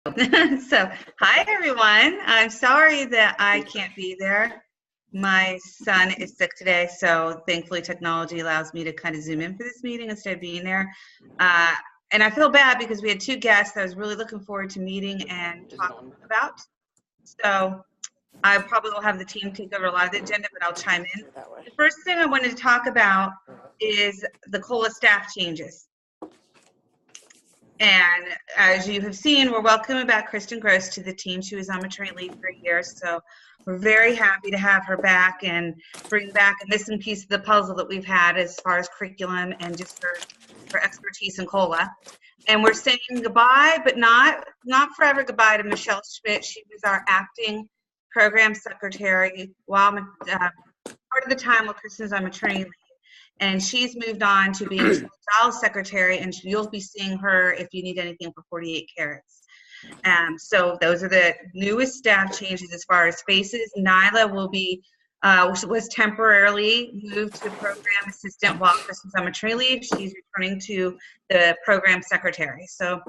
So, hi everyone. I'm sorry that I can't be there. My son is sick today, so thankfully technology allows me to kind of zoom in for this meeting instead of being there. Uh, and I feel bad because we had two guests that I was really looking forward to meeting and talking about. So I probably will have the team take over a lot of the agenda, but I'll chime in. The first thing I wanted to talk about is the COLA staff changes. And as you have seen, we're welcoming back Kristen Gross to the team. She was on maternity leave for a year, so we're very happy to have her back and bring back a missing piece of the puzzle that we've had as far as curriculum and just her expertise in COLA. And we're saying goodbye, but not forever goodbye to Michelle Schmidt. She was our acting program secretary while part of the time while Kristen's on maternity leave. And she's moved on to being Michelle's secretary, and you'll be seeing her if you need anything for 48 carats. So those are the newest staff changes as far as faces. Nyla will be, was temporarily moved to program assistant while Kristen's on maternity leave. She's returning to the program secretary. So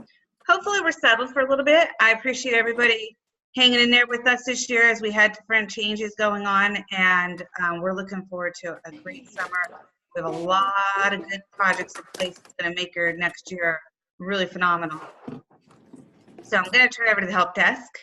hopefully we're settled for a little bit. I appreciate everybody hanging in there with us this year as we had different changes going on, and we're looking forward to a great summer. We have a lot of good projects in place that's going to make your next year really phenomenal. So I'm going to turn over to the help desk.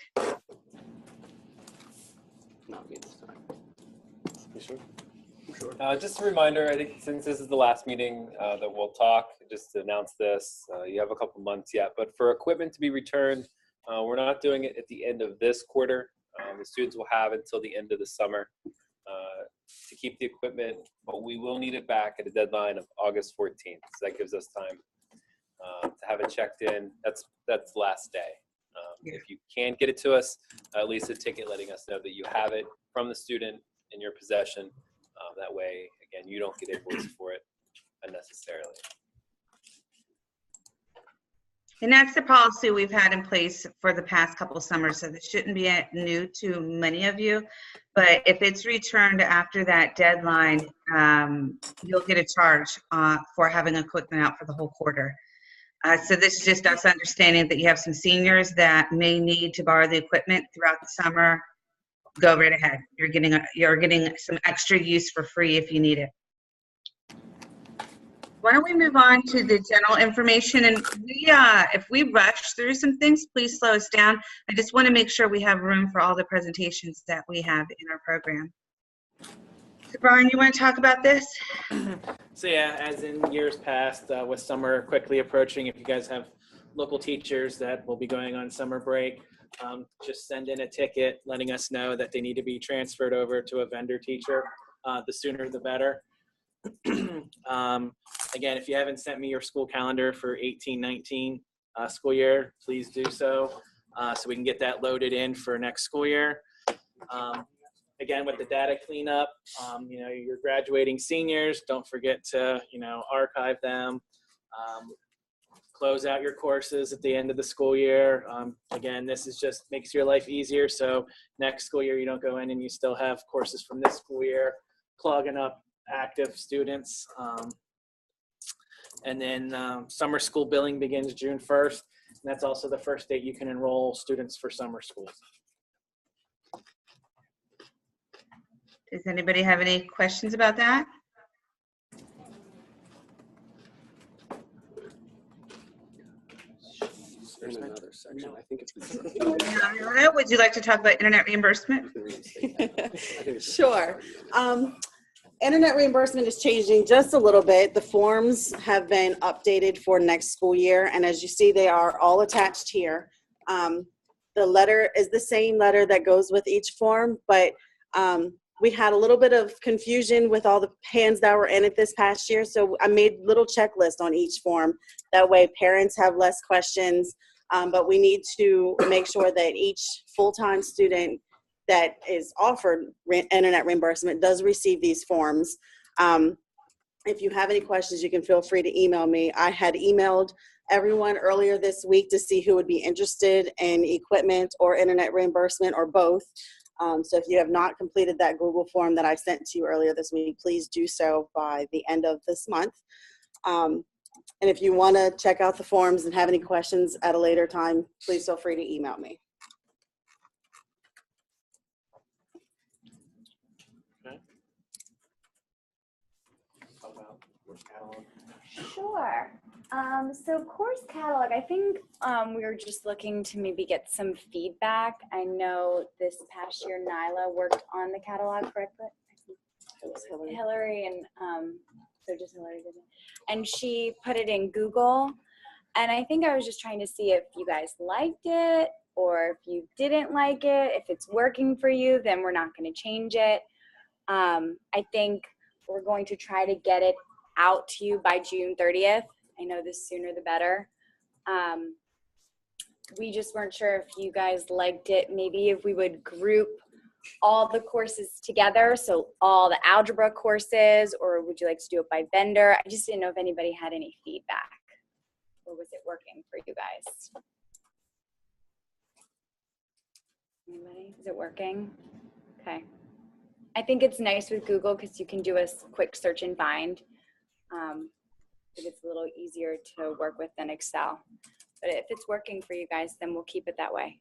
Just a reminder, I think since this is the last meeting that we'll talk, just to announce this, you have a couple months yet, but for equipment to be returned, we're not doing it at the end of this quarter. The students will have until the end of the summer to keep the equipment, but we will need it back at a deadline of August 14th. So that gives us time to have it checked in. That's the last day. If you can't get it to us, at least a ticket letting us know that you have it from the student in your possession. That way, again, you don't get invoiced for it unnecessarily. And that's the policy we've had in place for the past couple of summers, so this shouldn't be new to many of you. But if it's returned after that deadline, you'll get a charge for having equipment out for the whole quarter. So this is just us understanding that you have some seniors that may need to borrow the equipment throughout the summer. Go right ahead. You're getting some extra use for free if you need it. Why don't we move on to the general information, and if we rush through some things, please slow us down. I just want to make sure we have room for all the presentations that we have in our program. So Brian, you want to talk about this? So yeah, as in years past, with summer quickly approaching, if you guys have local teachers that will be going on summer break, just send in a ticket letting us know that they need to be transferred over to a vendor teacher. The sooner the better. Again, if you haven't sent me your school calendar for 18-19 school year, please do so we can get that loaded in for next school year. Again, with the data cleanup, your graduating seniors, don't forget to, archive them, close out your courses at the end of the school year. Again, this is just makes your life easier. So next school year, you don't go in and you still have courses from this school year clogging up active students. And then summer school billing begins June 1st. And that's also the first date you can enroll students for summer schools. Does anybody have any questions about that? There's another section. I think it's Would you like to talk about internet reimbursement? Sure. Internet reimbursement is changing just a little bit. The forms have been updated for next school year, and as you see, they are all attached here. The letter is the same letter that goes with each form, but we had a little bit of confusion with all the hands that were in it this past year, so I made little checklists on each form. That way parents have less questions, but we need to make sure that each full-time student that is offered internet reimbursement does receive these forms. If you have any questions, you can feel free to email me. I had emailed everyone earlier this week to see who would be interested in equipment or internet reimbursement or both. So if you have not completed that Google form that I sent to you earlier this week, please do so by the end of this month. And if you want to check out the forms and have any questions at a later time, please feel free to email me. Sure. So course catalog, I think we were just looking to maybe get some feedback. I know this past year Nyla worked on the catalog correctly. It was Hillary. Hillary and so just Hillary did it. And she put it in Google. And I think I was just trying to see if you guys liked it or if you didn't like it. If it's working for you, then we're not going to change it. I think we're going to try to get it out to you by June 30th. I know the sooner the better. We just weren't sure if you guys liked it. Maybe if we would group all the courses together, so all the algebra courses, or would you like to do it by vendor? I just didn't know if anybody had any feedback, or was it working for you guys? Anybody? Is it working? Okay. I think it's nice with Google because you can do a quick search and find. It's a little easier to work with than Excel. But if it's working for you guys, then we'll keep it that way.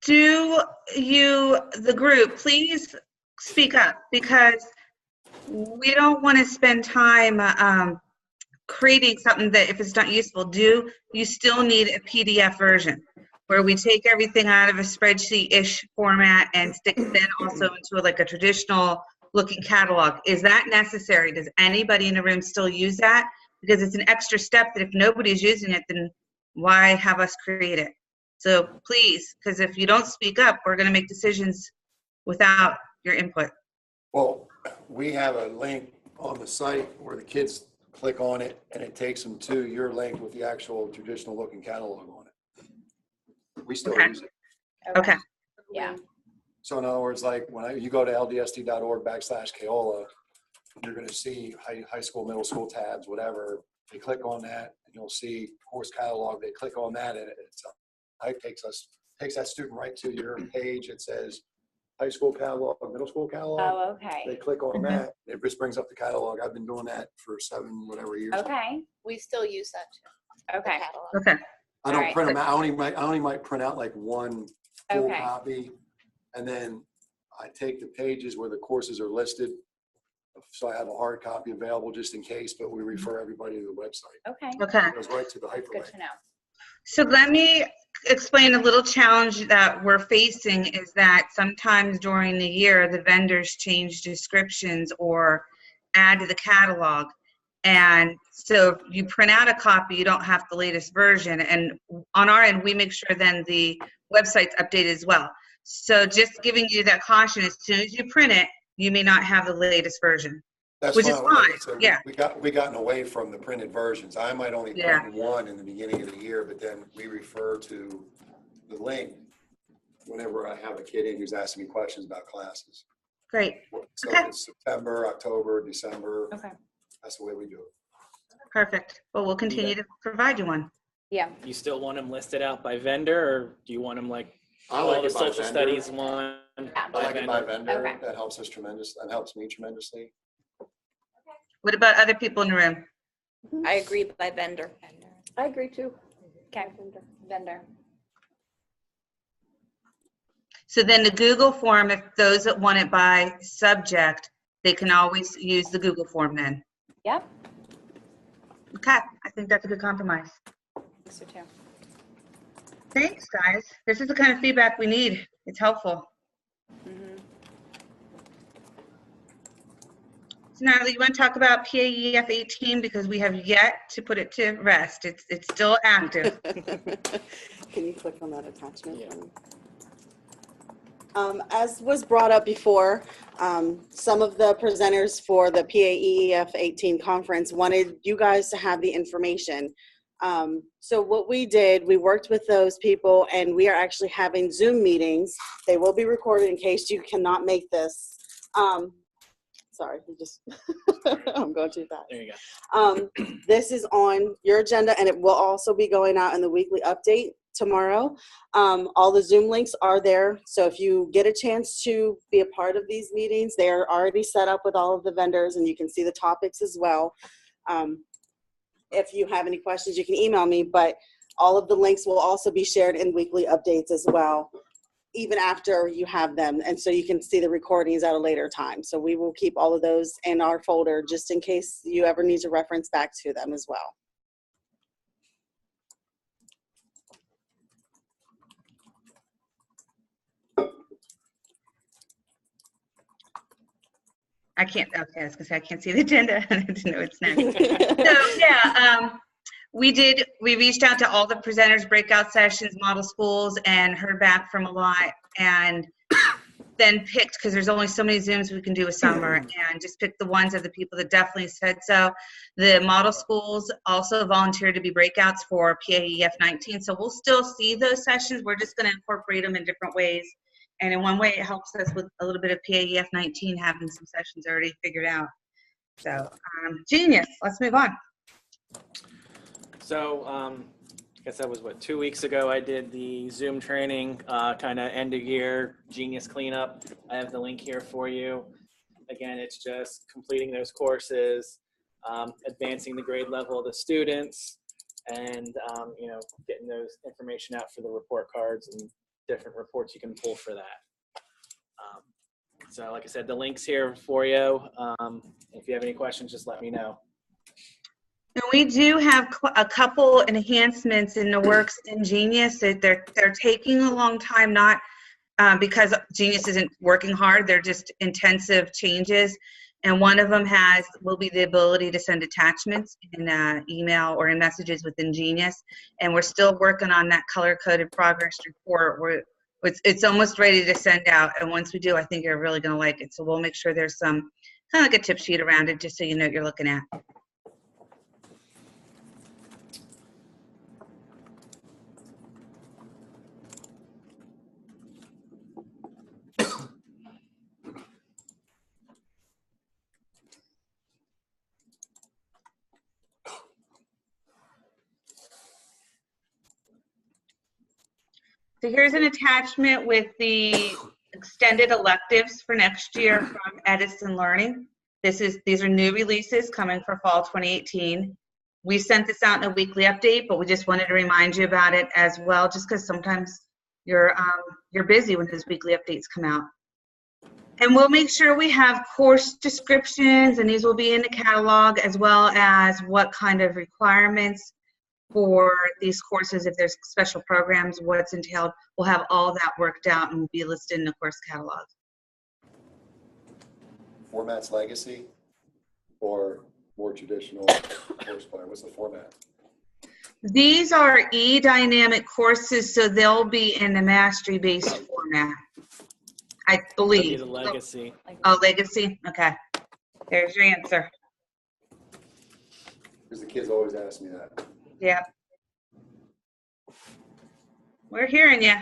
Do you, the group, please speak up, because we don't want to spend time creating something that if it's not useful, you still need a PDF version where we take everything out of a spreadsheet-ish format and stick it then also into like a traditional looking catalog. Is that necessary? Does anybody in the room still use that? Because it's an extra step that if nobody's using it, then why have us create it? So please, because if you don't speak up, we're going to make decisions without your input. Well, we have a link on the site where the kids click on it and it takes them to your link with the actual traditional looking catalog on it. We still Okay. use it. Okay. Yeah. So in other words, like you go to ldsd.org/Keola, you're going to see high school, middle school tabs, whatever. They click on that and you'll see course catalog. They click on that and it takes that student right to your page. It says high school catalog, middle school catalog. Oh, They okay. click on that. It just brings up the catalog. I've been doing that for 7 whatever years. Okay. We still use that too. the Okay. catalog. Okay. I don't Alright. print them out. I only might print out like one full Okay. copy. And then I take the pages where the courses are listed. So I have a hard copy available just in case, but we refer everybody to the website. Okay. Okay. It goes right to the That's good hyperlink. to know. So let me explain a little challenge that we're facing is that sometimes during the year, the vendors change descriptions or add to the catalog. And so if you print out a copy, you don't have the latest version. And on our end, we make sure then the website's updated as well. So just giving you that caution, as soon as you print it, you may not have the latest version. That's Which is fine, So yeah. We gotten away from the printed versions. I might only Yeah. print one in the beginning of the year, but then we refer to the link whenever I have a kid in who's asking me questions about classes. Great. So Okay. it's September, October, December. Okay. That's the way we do it. Perfect. Well, we'll continue to provide you one. Yeah. You still want them listed out by vendor, or do you want them like I all like the it by social vendor. studies one? I like it by vendor. Okay. That helps us tremendous. That helps me tremendously. What about other people in the room? I agree by vendor. I agree too. Okay. Vendor. So then the Google form, if those that want it by subject, they can always use the Google form then. Yep. Okay, I think that's a good compromise. So too. Thanks, guys. This is the kind of feedback we need. It's helpful. Mhm. So Natalie, you want to talk about PAEF 18 because we have yet to put it to rest. It's still active. Can you click on that attachment? Yeah. As was brought up before, some of the presenters for the PAEF 18 conference wanted you guys to have the information. So what we did, we worked with those people and we are actually having Zoom meetings. They will be recorded in case you cannot make this. Sorry, you just, I'm going too fast. There you go. This is on your agenda and it will also be going out in the weekly update tomorrow. All the Zoom links are there. So if you get a chance to be a part of these meetings, they're already set up with all of the vendors and you can see the topics as well. if you have any questions, you can email me, but all of the links will also be shared in weekly updates as well, even after you have them. And so you can see the recordings at a later time. So we will keep all of those in our folder just in case you ever need to reference back to them as well. I can't, okay, I was gonna say, I can't see the agenda. I didn't know it's next. So, yeah, we reached out to all the presenters, breakout sessions, model schools, and heard back from a lot, and then picked, because there's only so many Zooms we can do a summer, and just picked the ones of the people that definitely said so. The model schools also volunteered to be breakouts for PAEF 19, so we'll still see those sessions. We're just gonna incorporate them in different ways. And in one way, it helps us with a little bit of PAEF 19, having some sessions already figured out. So, genius. Let's move on. So, I guess that was 2 weeks ago. I did the Zoom training, kind of end of year genius cleanup. I have the link here for you. Again, it's just completing those courses, advancing the grade level of the students, and getting those information out for the report cards and different reports you can pull for that. So like I said, the link's here for you. If you have any questions, just let me know. And we do have a couple enhancements in the works in Genius. They're taking a long time, not because Genius isn't working hard. They're just intensive changes. And one of them will be the ability to send attachments in email or in messages within Genius. And we're still working on that color-coded progress report. It's almost ready to send out. And once we do, I think you're really going to like it. So we'll make sure there's some kind of like a tip sheet around it, just so you know what you're looking at. So here's an attachment with the extended electives for next year from Edison Learning. These are new releases coming for fall 2018. We sent this out in a weekly update, but we just wanted to remind you about it as well, just because sometimes you're busy when those weekly updates come out. And we'll make sure we have course descriptions, and these will be in the catalog, as well as what kind of requirements for these courses, if there's special programs, what's entailed. We'll have all that worked out and will be listed in the course catalog. Format's legacy or more traditional course plan? What's the format? These are e-dynamic courses, so they'll be in the mastery-based format, I believe. The legacy. Oh, legacy? Okay. There's your answer. Because the kids always ask me that. Yeah. We're hearing you.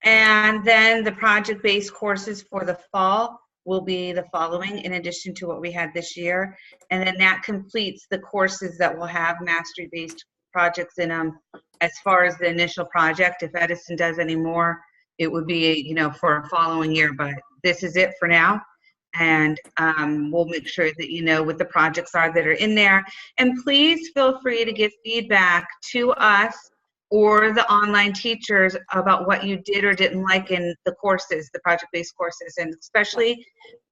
And then the project-based courses for the fall will be the following, in addition to what we had this year. And then that completes the courses that will have mastery-based projects in them as far as the initial project. If Edison does any more, it would be, for a following year, but this is it for now. And we'll make sure that you know what the projects are that are in there. And please feel free to give feedback to us or the online teachers about what you did or didn't like in the courses, the project-based courses, and especially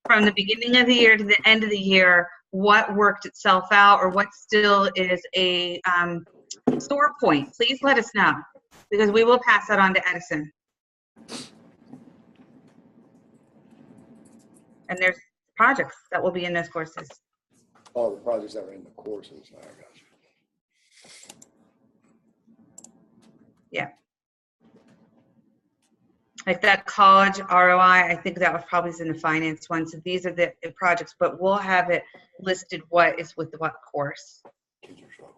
from the beginning of the year to the end of the year, what worked itself out or what still is a sore point. Please let us know, because we will pass that on to Edison. And there's projects that will be in those courses. Oh, the projects that were in the courses. I got you. Yeah. Like that college ROI, I think that was probably in the finance one. So these are the projects, but we'll have it listed what is with what course. Kids are struggling.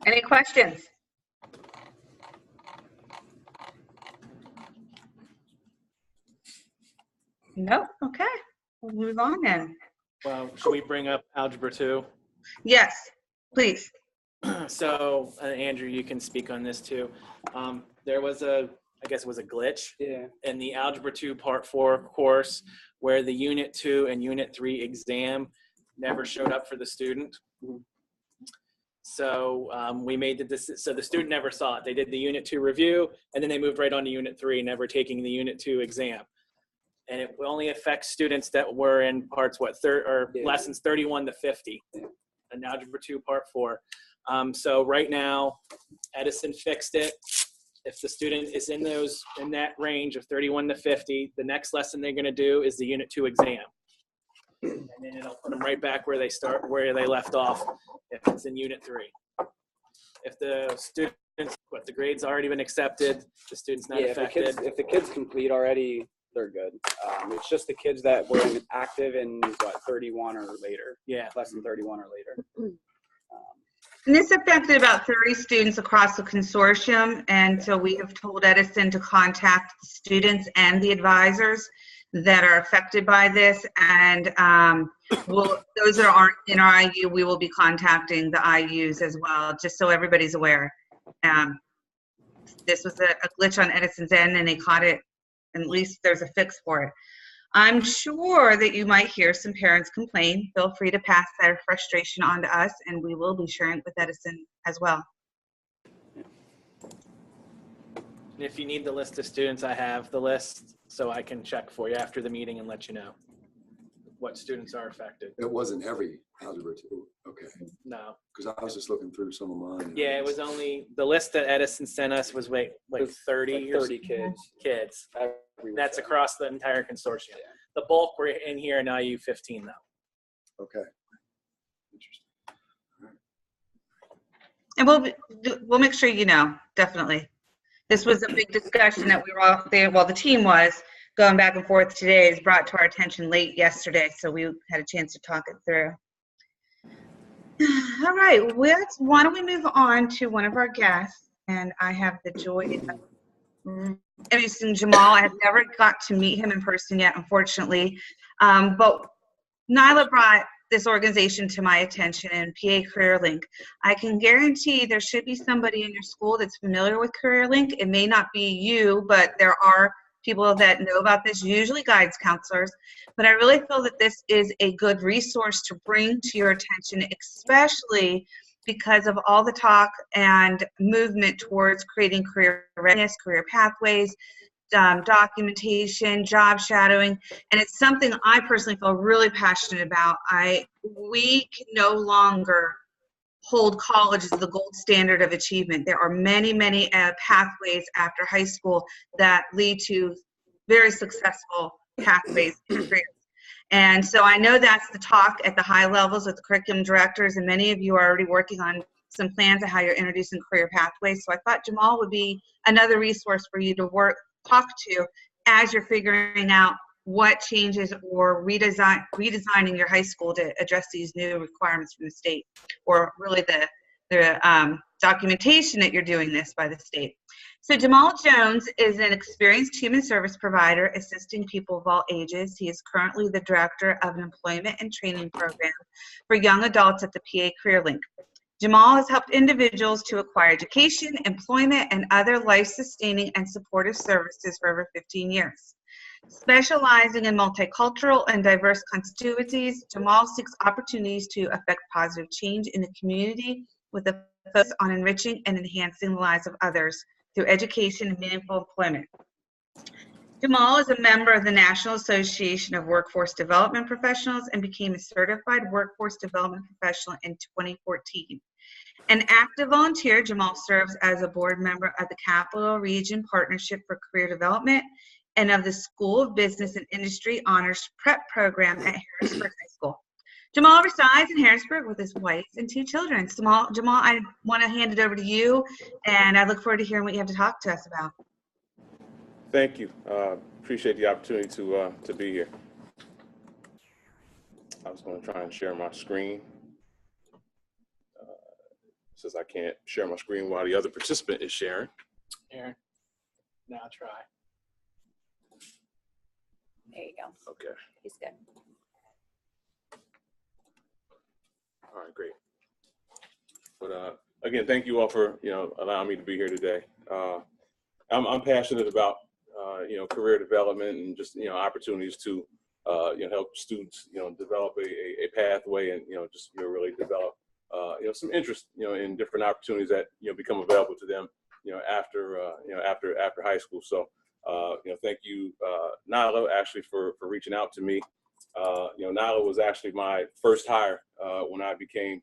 Any questions? Nope. Okay. We'll move on then. Well, should we bring up Algebra 2? Yes, please. So, Andrew, you can speak on this too. There was a I guess it was a glitch Yeah. in the Algebra 2 Part 4 course where the Unit 2 and Unit 3 exam never showed up for the student. Mhm. So we made the decision, so the student never saw it. They did the Unit 2 review, and then they moved right on to Unit 3, never taking the Unit 2 exam. And it only affects students that were in parts, Yeah. lessons 31 to 50, Yeah. in Algebra 2 Part 4. So right now, Edison fixed it. If the student is in that range of 31 to 50, the next lesson they're going to do is the Unit 2 exam. And then it'll put them right back where they left off if it's in Unit 3. If the students, the grade's already been accepted, the student's not affected. If the kids complete already, they're good. It's just the kids that were active in 31 or later. Yeah. Less than 31 or later. And this affected about 30 students across the consortium, and so we have told Edison to contact the students and the advisors that are affected by this, and those that aren't in our IU, we will be contacting the IUs as well, just so everybody's aware. This was a glitch on Edison's end, and they caught it, and at least there's a fix for it. I'm sure that you might hear some parents complain. Feel free to pass their frustration on to us, and we will be sharing it with Edison as well. And if you need the list of students, I have the list, so I can check for you after the meeting and let you know what students are affected. It wasn't every Algebra 2, okay, No. because I was just looking through some of mine. Yeah, it was only, the list that Edison sent us was like 30 or 30 kids. kids. Every That's week. across the entire consortium. Yeah. The bulk were in here in IU 15 though. Okay. Interesting. And we'll make sure you know, definitely. This was a big discussion that we were all there, well, the team was going back and forth today. Is brought to our attention late yesterday, so we had a chance to talk it through. All right, why don't we move on to one of our guests, and I have the joy of introducing Jamal. I have never got to meet him in person yet, unfortunately, but Nyla brought this organization to my attention in PA CareerLink. I can guarantee there should be somebody in your school that's familiar with CareerLink. It may not be you, but there are people that know about this, usually guidance counselors. But I really feel that this is a good resource to bring to your attention, especially because of all the talk and movement towards creating career readiness, career pathways, documentation, job shadowing, and it's something I personally feel really passionate about. We can no longer hold college as the gold standard of achievement. There are many, many pathways after high school that lead to very successful pathways in careers. And so I know that's the talk at the high levels with the curriculum directors, and many of you are already working on some plans of how you're introducing career pathways. So I thought Jamal would be another resource for you to talk to as you're figuring out what changes or redesigning your high school to address these new requirements from the state, or really the documentation that you're doing this by the state. So Jamal Jones is an experienced human service provider assisting people of all ages. He is currently the director of an employment and training program for young adults at the PA CareerLink. Jamal has helped individuals to acquire education, employment, and other life-sustaining and supportive services for over 15 years. Specializing in multicultural and diverse constituencies, Jamal seeks opportunities to affect positive change in the community with a focus on enriching and enhancing the lives of others through education and meaningful employment. Jamal is a member of the National Association of Workforce Development Professionals and became a certified workforce development professional in 2014. An active volunteer, Jamal serves as a board member of the Capital Region Partnership for Career Development and of the School of Business and Industry Honors Prep Program at Harrisburg High School. Jamal resides in Harrisburg with his wife and 2 children. Jamal, I want to hand it over to you, and I look forward to hearing what you have to talk to us about. Thank you. Appreciate the opportunity to be here. I was going to try and share my screen. Since I can't share my screen while the other participant is sharing. Aaron, now try. There you go. Okay. He's good. All right, great. But again, thank you all for allowing me to be here today. I'm passionate about career development and just opportunities to help students develop a pathway and just really develop some interest in different opportunities that become available to them after high school. So thank you, Nyla, actually for reaching out to me. Nyla was actually my first hire when I became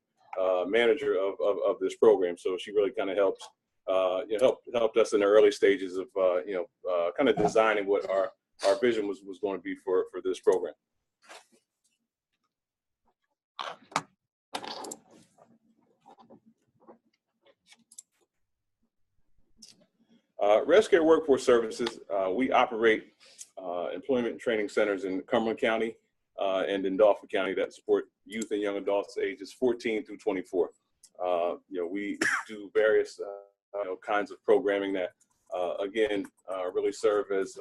manager of this program. So she really kind of helped us in the early stages of kind of designing what our vision was going to be for this program. ResCare Workforce Services, we operate employment and training centers in Cumberland County and in Dauphin County that support youth and young adults ages 14 through 24. We do various kinds of programming that, again, really serve as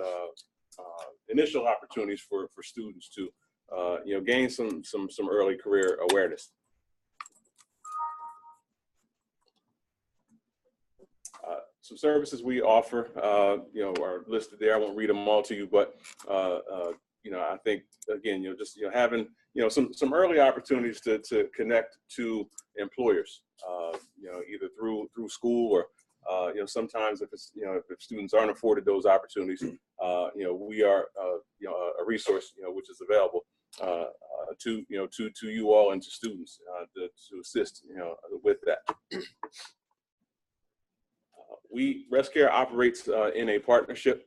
initial opportunities for students to, gain some early career awareness. Some services we offer, are listed there. I won't read them all to you, but I think again, just having some early opportunities to connect to employers, either through school or sometimes if it's if students aren't afforded those opportunities, we are a resource which is available to you all and to students to assist with that. ResCare operates in a partnership,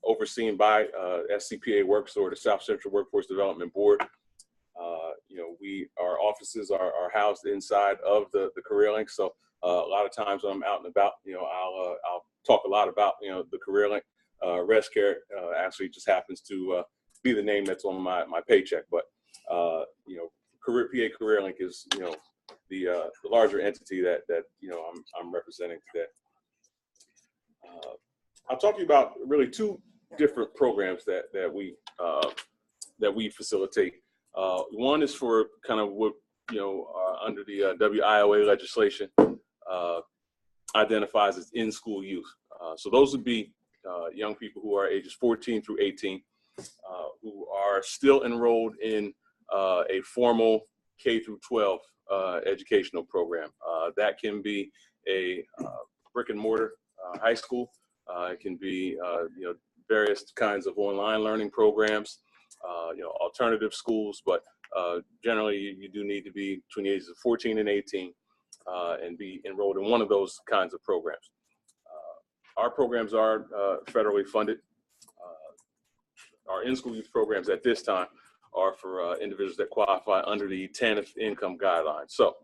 overseen by SCPA Works, or the South Central Workforce Development Board. Our offices are housed inside of the Career Link. So a lot of times when I'm out and about, I'll talk a lot about the Career Link. ResCare actually just happens to be the name that's on my paycheck, but PA Career Link is the larger entity that I'm representing today. I'll talk to you about really two different programs that we facilitate. One is for kind of what under the WIOA legislation identifies as in-school youth. So those would be young people who are ages 14 through 18 who are still enrolled in a formal K through 12 educational program. That can be a brick and mortar high school. It can be various kinds of online learning programs, alternative schools, but generally you do need to be between the ages of 14 and 18 and be enrolled in one of those kinds of programs. Our programs are federally funded. Our in-school youth programs at this time are for individuals that qualify under the TANF income guidelines. So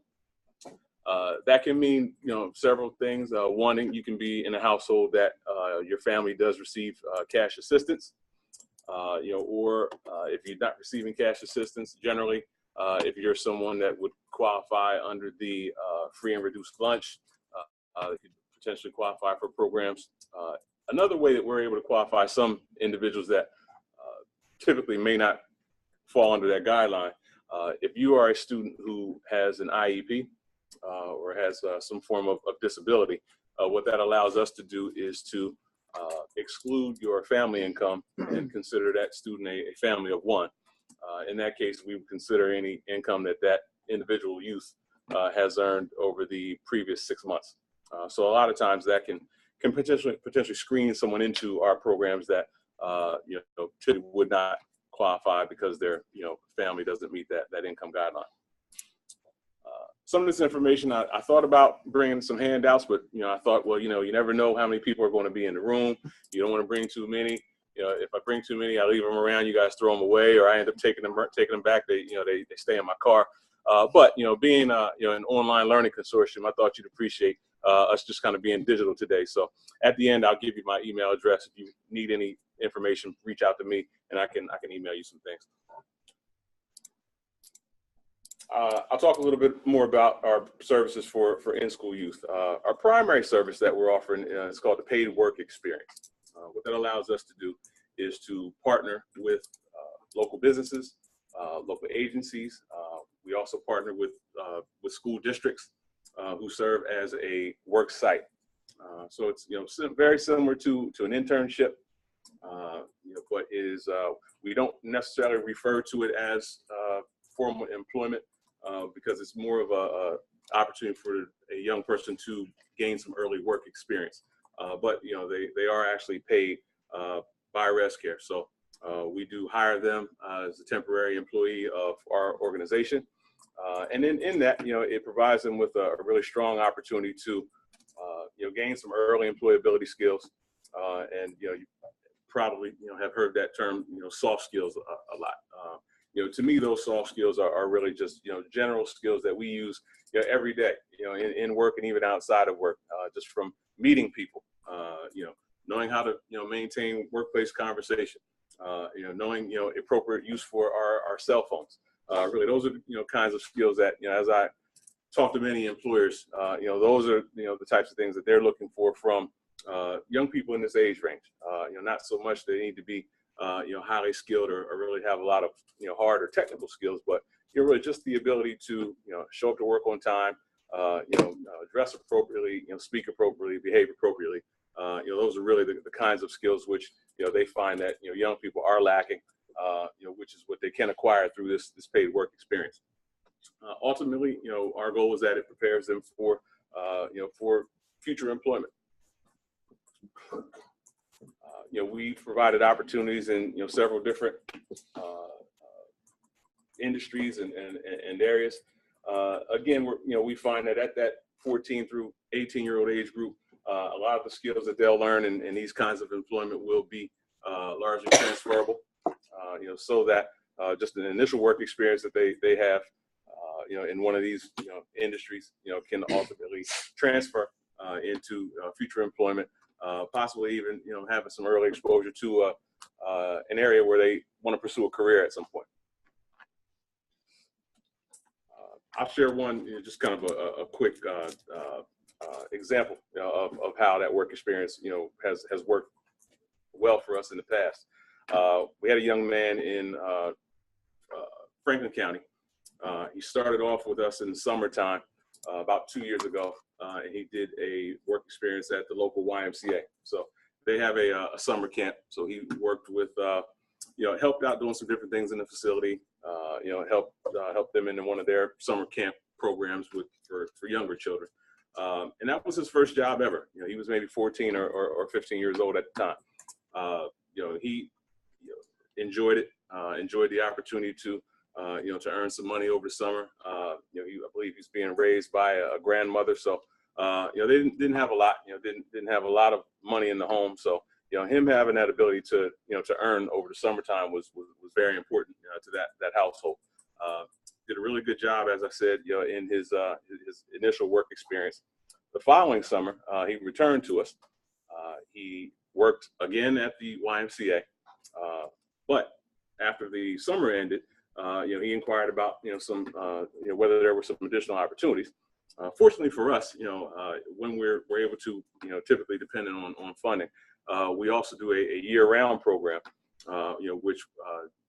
that can mean several things. One, you can be in a household that your family does receive cash assistance, or if you're not receiving cash assistance, generally, if you're someone that would qualify under the free and reduced lunch, you could potentially qualify for programs. Another way that we're able to qualify some individuals that typically may not fall under that guideline, if you are a student who has an IEP or has some form of disability, what that allows us to do is to exclude your family income and consider that student a family of one. In that case, we would consider any income that individual youth has earned over the previous 6 months. So a lot of times that can potentially screen someone into our programs that typically would not qualify because their family doesn't meet that income guideline. Some of this information I thought about bringing some handouts, but I thought, well, you never know how many people are going to be in the room. You don't want to bring too many. If I bring too many, I leave them around. You guys throw them away, or I end up taking them back. They stay in my car. But being an online learning consortium, I thought you'd appreciate us just kind of being digital today. So at the end, I'll give you my email address. If you need any information, reach out to me, and I can email you some things. I'll talk a little bit more about our services for in-school youth. Our primary service that we're offering is called the Paid Work Experience. What that allows us to do is to partner with local businesses, local agencies. We also partner with school districts who serve as a work site. So it's, very similar to an internship, but is, we don't necessarily refer to it as formal employment because it's more of a opportunity for a young person to gain some early work experience. But they are actually paid by ResCare. So we do hire them as a temporary employee of our organization. And then in that, it provides them with a really strong opportunity to, gain some early employability skills. And, you probably, have heard that term, soft skills a lot. To me, those soft skills are really just, general skills that we use every day, in work and even outside of work, just from meeting people, knowing how to, maintain workplace conversation, knowing, appropriate use for our cell phones. Really, those are, kinds of skills that, as I talk to many employers, those are, the types of things that they're looking for from young people in this age range. Not so much they need to be, highly skilled or really have a lot of, hard or technical skills, but really just the ability to, show up to work on time, dress appropriately, speak appropriately, behave appropriately. Those are really the kinds of skills which, they find that, young people are lacking, which is what they can acquire through this paid work experience. Ultimately, our goal is that it prepares them for, for future employment. We provided opportunities in, several different industries and areas. Again, we find that at that 14 through 18-year-old age group, a lot of the skills that they'll learn in these kinds of employment will be largely transferable, so that just an initial work experience that they have, in one of these, industries, can ultimately transfer into future employment, possibly even, having some early exposure to an area where they want to pursue a career at some point. I'll share one, just kind of a quick example of how that work experience, has worked well for us in the past. We had a young man in Franklin County. He started off with us in the summertime about 2 years ago, and he did a work experience at the local YMCA. So they have a summer camp. So he worked with, helped out doing some different things in the facility, helped them into one of their summer camp programs for younger children. And that was his first job ever. He was maybe 14 or 15 years old at the time. He enjoyed it, enjoyed the opportunity to earn some money over the summer. I believe he's being raised by a grandmother. So, they didn't have a lot, didn't have a lot of money in the home. So, him having that ability to earn over the summertime was very important to that household. Did a really good job, as I said, in his initial work experience. The following summer, he returned to us. He worked again at the YMCA, but after the summer ended, he inquired about, some, whether there were some additional opportunities. Fortunately for us, when we're able to, typically depending on funding, we also do a year-round program, which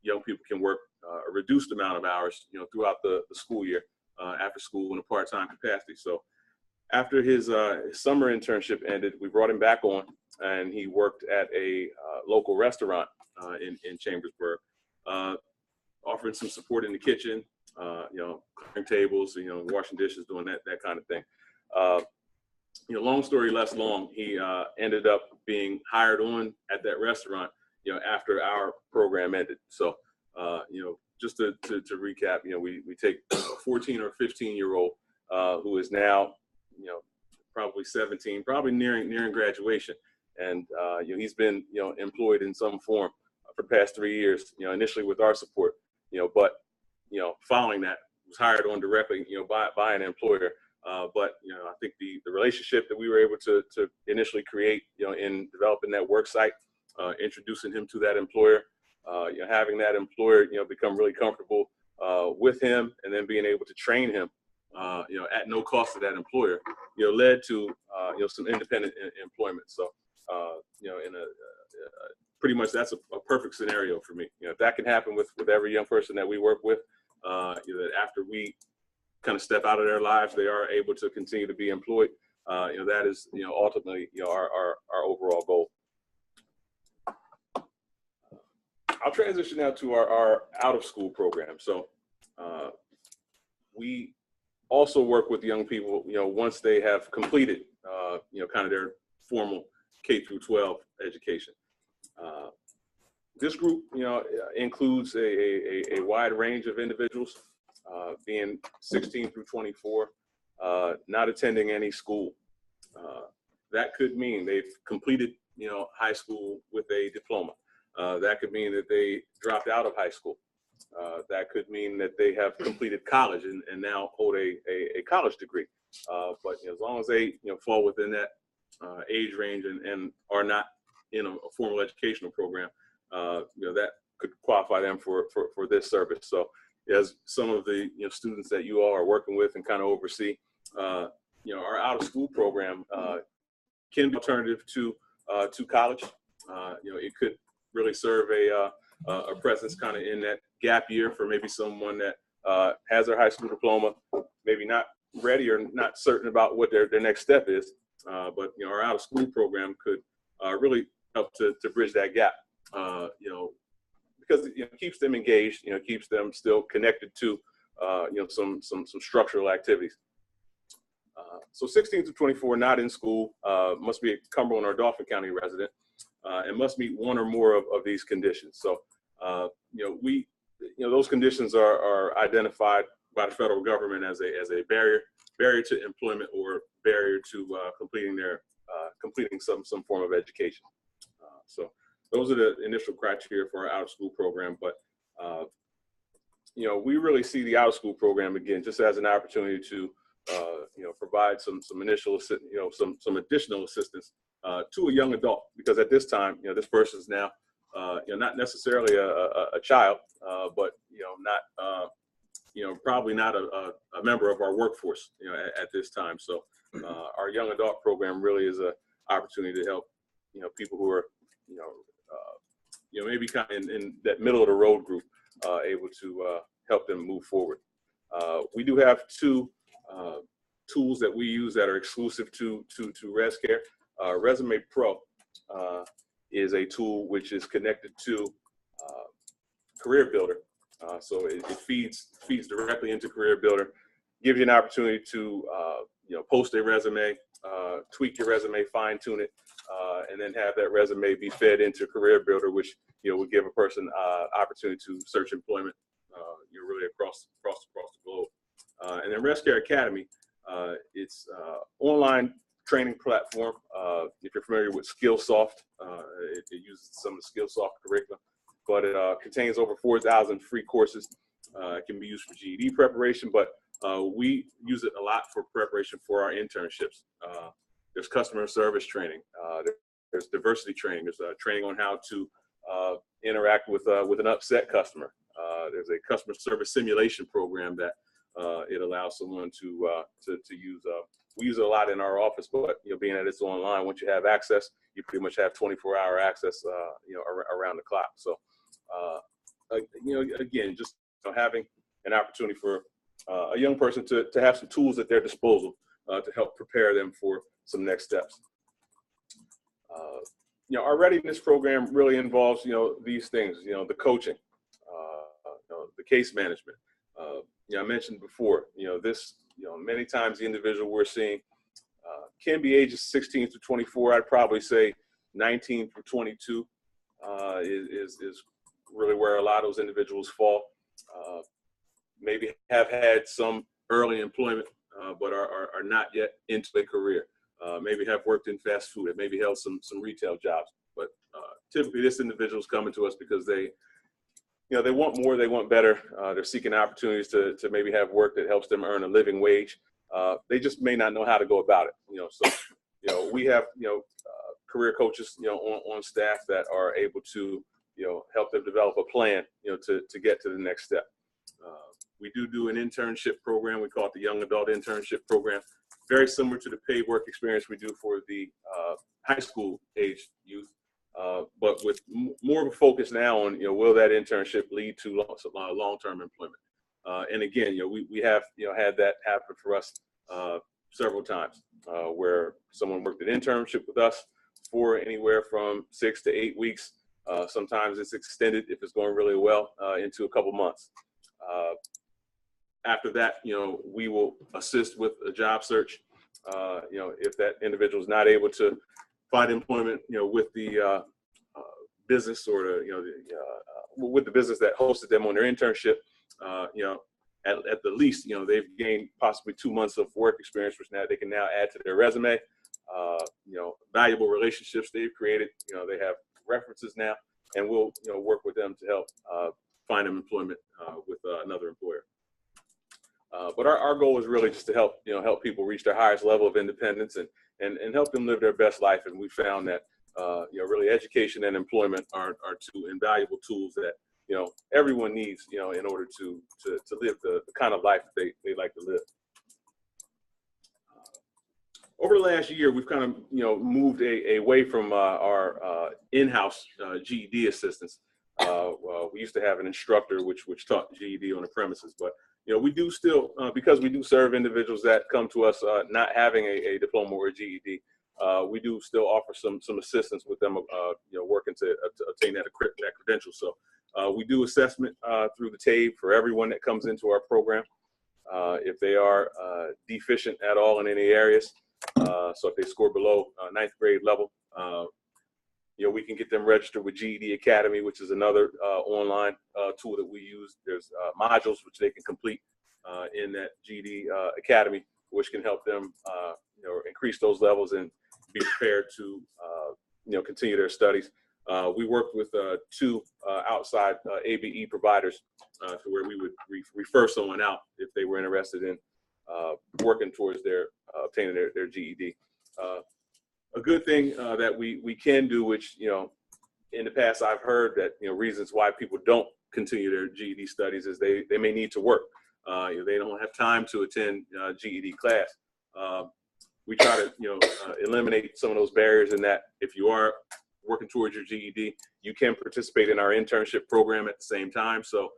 young people can work a reduced amount of hours, throughout the school year, after school in a part-time capacity. So after his summer internship ended, we brought him back on, and he worked at a local restaurant in Chambersburg, offering some support in the kitchen, clearing tables, washing dishes, doing that kind of thing. Long story less long, he ended up being hired on at that restaurant, after our program ended. So, just to recap, we take a 14 or 15-year-old who is now, probably 17, probably nearing graduation, and he's been, employed in some form for the past 3 years. Initially with our support, but following that was hired on directly, by an employer. But I think the relationship that we were able to initially create, in developing that work site, introducing him to that employer, having that employer, become really comfortable with him, and then being able to train him, at no cost to that employer, led to some independent employment. So, pretty much that's a perfect scenario for me. If that can happen with every young person that we work with, that after we kind of step out of their lives, they are able to continue to be employed. That is, ultimately, our overall goal. I'll transition now to our out of school program. So we also work with young people, once they have completed, kind of their formal K through 12 education. This group, includes a wide range of individuals, being 16 through 24, not attending any school. That could mean they've completed, high school with a diploma. That could mean that they dropped out of high school. That could mean that they have completed college and now hold a college degree. But as long as they fall within that age range and are not in a formal educational program, that could qualify them for this service. So as some of the students that you all are working with and kind of oversee, our out of school program can be alternative to college. It could really serve a presence kind of in that gap year for maybe someone that has their high school diploma, maybe not ready or not certain about what their next step is. But our out of school program could really help to bridge that gap. Because it keeps them engaged, keeps them still connected to some structural activities. So 16 to 24, not in school, must be a Cumberland or Dauphin County resident, and must meet one or more of these conditions. So, those conditions are identified by the federal government as a barrier to employment or barrier to completing some form of education. So those are the initial criteria for our out of school program. But we really see the out of school program again just as an opportunity to provide some initial some additional assistance to a young adult, because at this time this person is now not necessarily a child, but not probably not a member of our workforce at this time. So our young adult program really is an opportunity to help people who are maybe kind of in that middle of the road group, able to help them move forward. We do have two tools that we use that are exclusive to ResCare. Resume Pro is a tool which is connected to Career Builder. So it feeds directly into Career Builder, gives you an opportunity to post a resume, tweak your resume, fine tune it, and then have that resume be fed into Career Builder, which would give a person opportunity to search employment really across the globe. And then ResCare Academy, it's online training platform. If you're familiar with Skillsoft, it uses some of the Skillsoft curriculum, but it contains over 4,000 free courses. It can be used for GED preparation, but we use it a lot for preparation for our internships. There's customer service training. There's diversity training. There's training on how to interact with an upset customer. There's a customer service simulation program that it allows someone to use. We use it a lot in our office, but being that it's online, once you have access, you pretty much have 24-hour access, around the clock. So, again, just having an opportunity for a young person to have some tools at their disposal to help prepare them for some next steps. Our readiness program really involves, these things, the coaching, the case management. I mentioned before, this, many times the individual we're seeing can be ages 16 to 24. I'd probably say 19 through 22 is really where a lot of those individuals fall. Maybe have had some early employment, but are not yet into a career. Maybe have worked in fast food, and maybe held some retail jobs. But typically, this individual is coming to us because they want more, they want better. They're seeking opportunities to maybe have work that helps them earn a living wage. They just may not know how to go about it. So we have career coaches on staff that are able to help them develop a plan to get to the next step. We do an internship program. We call it the Young Adult Internship Program. Very similar to the paid work experience we do for the high school age youth, but with more of a focus now on, will that internship lead to long-term employment? And again, we have, had that happen for us several times where someone worked an internship with us for anywhere from 6 to 8 weeks. Sometimes it's extended if it's going really well into a couple months. After that, we will assist with a job search. If that individual is not able to find employment, with the business or with the business that hosted them on their internship, at the least, they've gained possibly 2 months of work experience, which now they can now add to their resume. Valuable relationships they've created. They have references now, and we'll work with them to help find them employment with another employer. But our goal is really just to help people reach their highest level of independence and help them live their best life. And we found that really education and employment are two invaluable tools that everyone needs in order to live the kind of life that they like to live. Over the last year, we've kind of moved away from our in-house GED assistants. We used to have an instructor which taught GED on the premises, but we do still, because we do serve individuals that come to us not having a diploma or a GED, we do still offer some assistance with them, working to obtain that credential. So we do assessment through the TABE for everyone that comes into our program. If they are deficient at all in any areas, so if they score below 9th grade level, we can get them registered with GED Academy, which is another online tool that we use. There's modules which they can complete in that GED Academy, which can help them increase those levels and be prepared to continue their studies. We worked with 2 outside ABE providers to where we would refer someone out if they were interested in working towards their obtaining their GED. A good thing that we can do, which in the past I've heard that reasons why people don't continue their GED studies is they may need to work. They don't have time to attend GED class. We try to eliminate some of those barriers in that if you are working towards your GED, you can participate in our internship program at the same time. So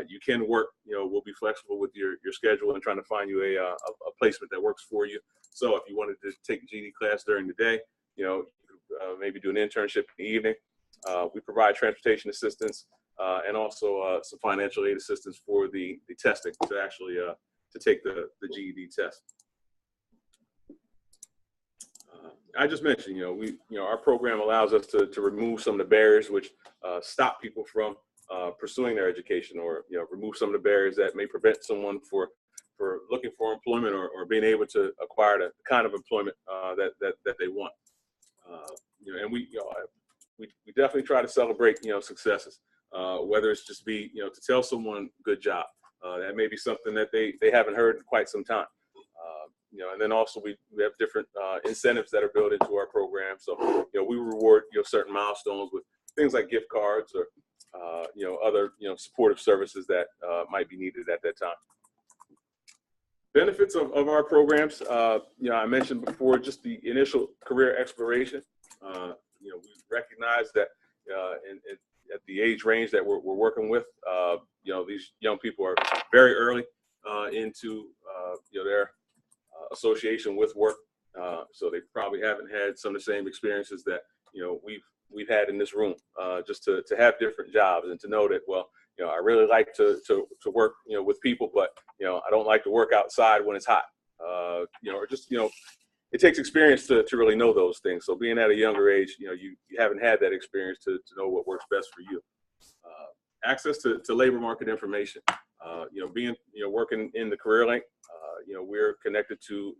you can work. We'll be flexible with your schedule and trying to find you a placement that works for you. So if you wanted to take a GED class during the day, you could maybe do an internship in the evening. We provide transportation assistance and also some financial aid assistance for the testing to actually to take the GED test. I just mentioned, our program allows us to remove some of the barriers which stop people from pursuing their education, or remove some of the barriers that may prevent someone for looking for employment or being able to acquire the kind of employment that they want. And we definitely try to celebrate successes, whether it's just to tell someone good job. That may be something that they haven't heard in quite some time. And then also we have different incentives that are built into our program. So we reward certain milestones with things like gift cards or other supportive services that might be needed at that time. Benefits of our programs, I mentioned before, just the initial career exploration. We recognize that at the age range that we're working with, these young people are very early into their association with work, so they probably haven't had some of the same experiences that we've had in this room. Just to have different jobs and to know that, well, I really like to work with people, but I don't like to work outside when it's hot, or just it takes experience to really know those things. So being at a younger age, you haven't had that experience to know what works best for you. Access to labor market information. Working in the Career Link, we're connected to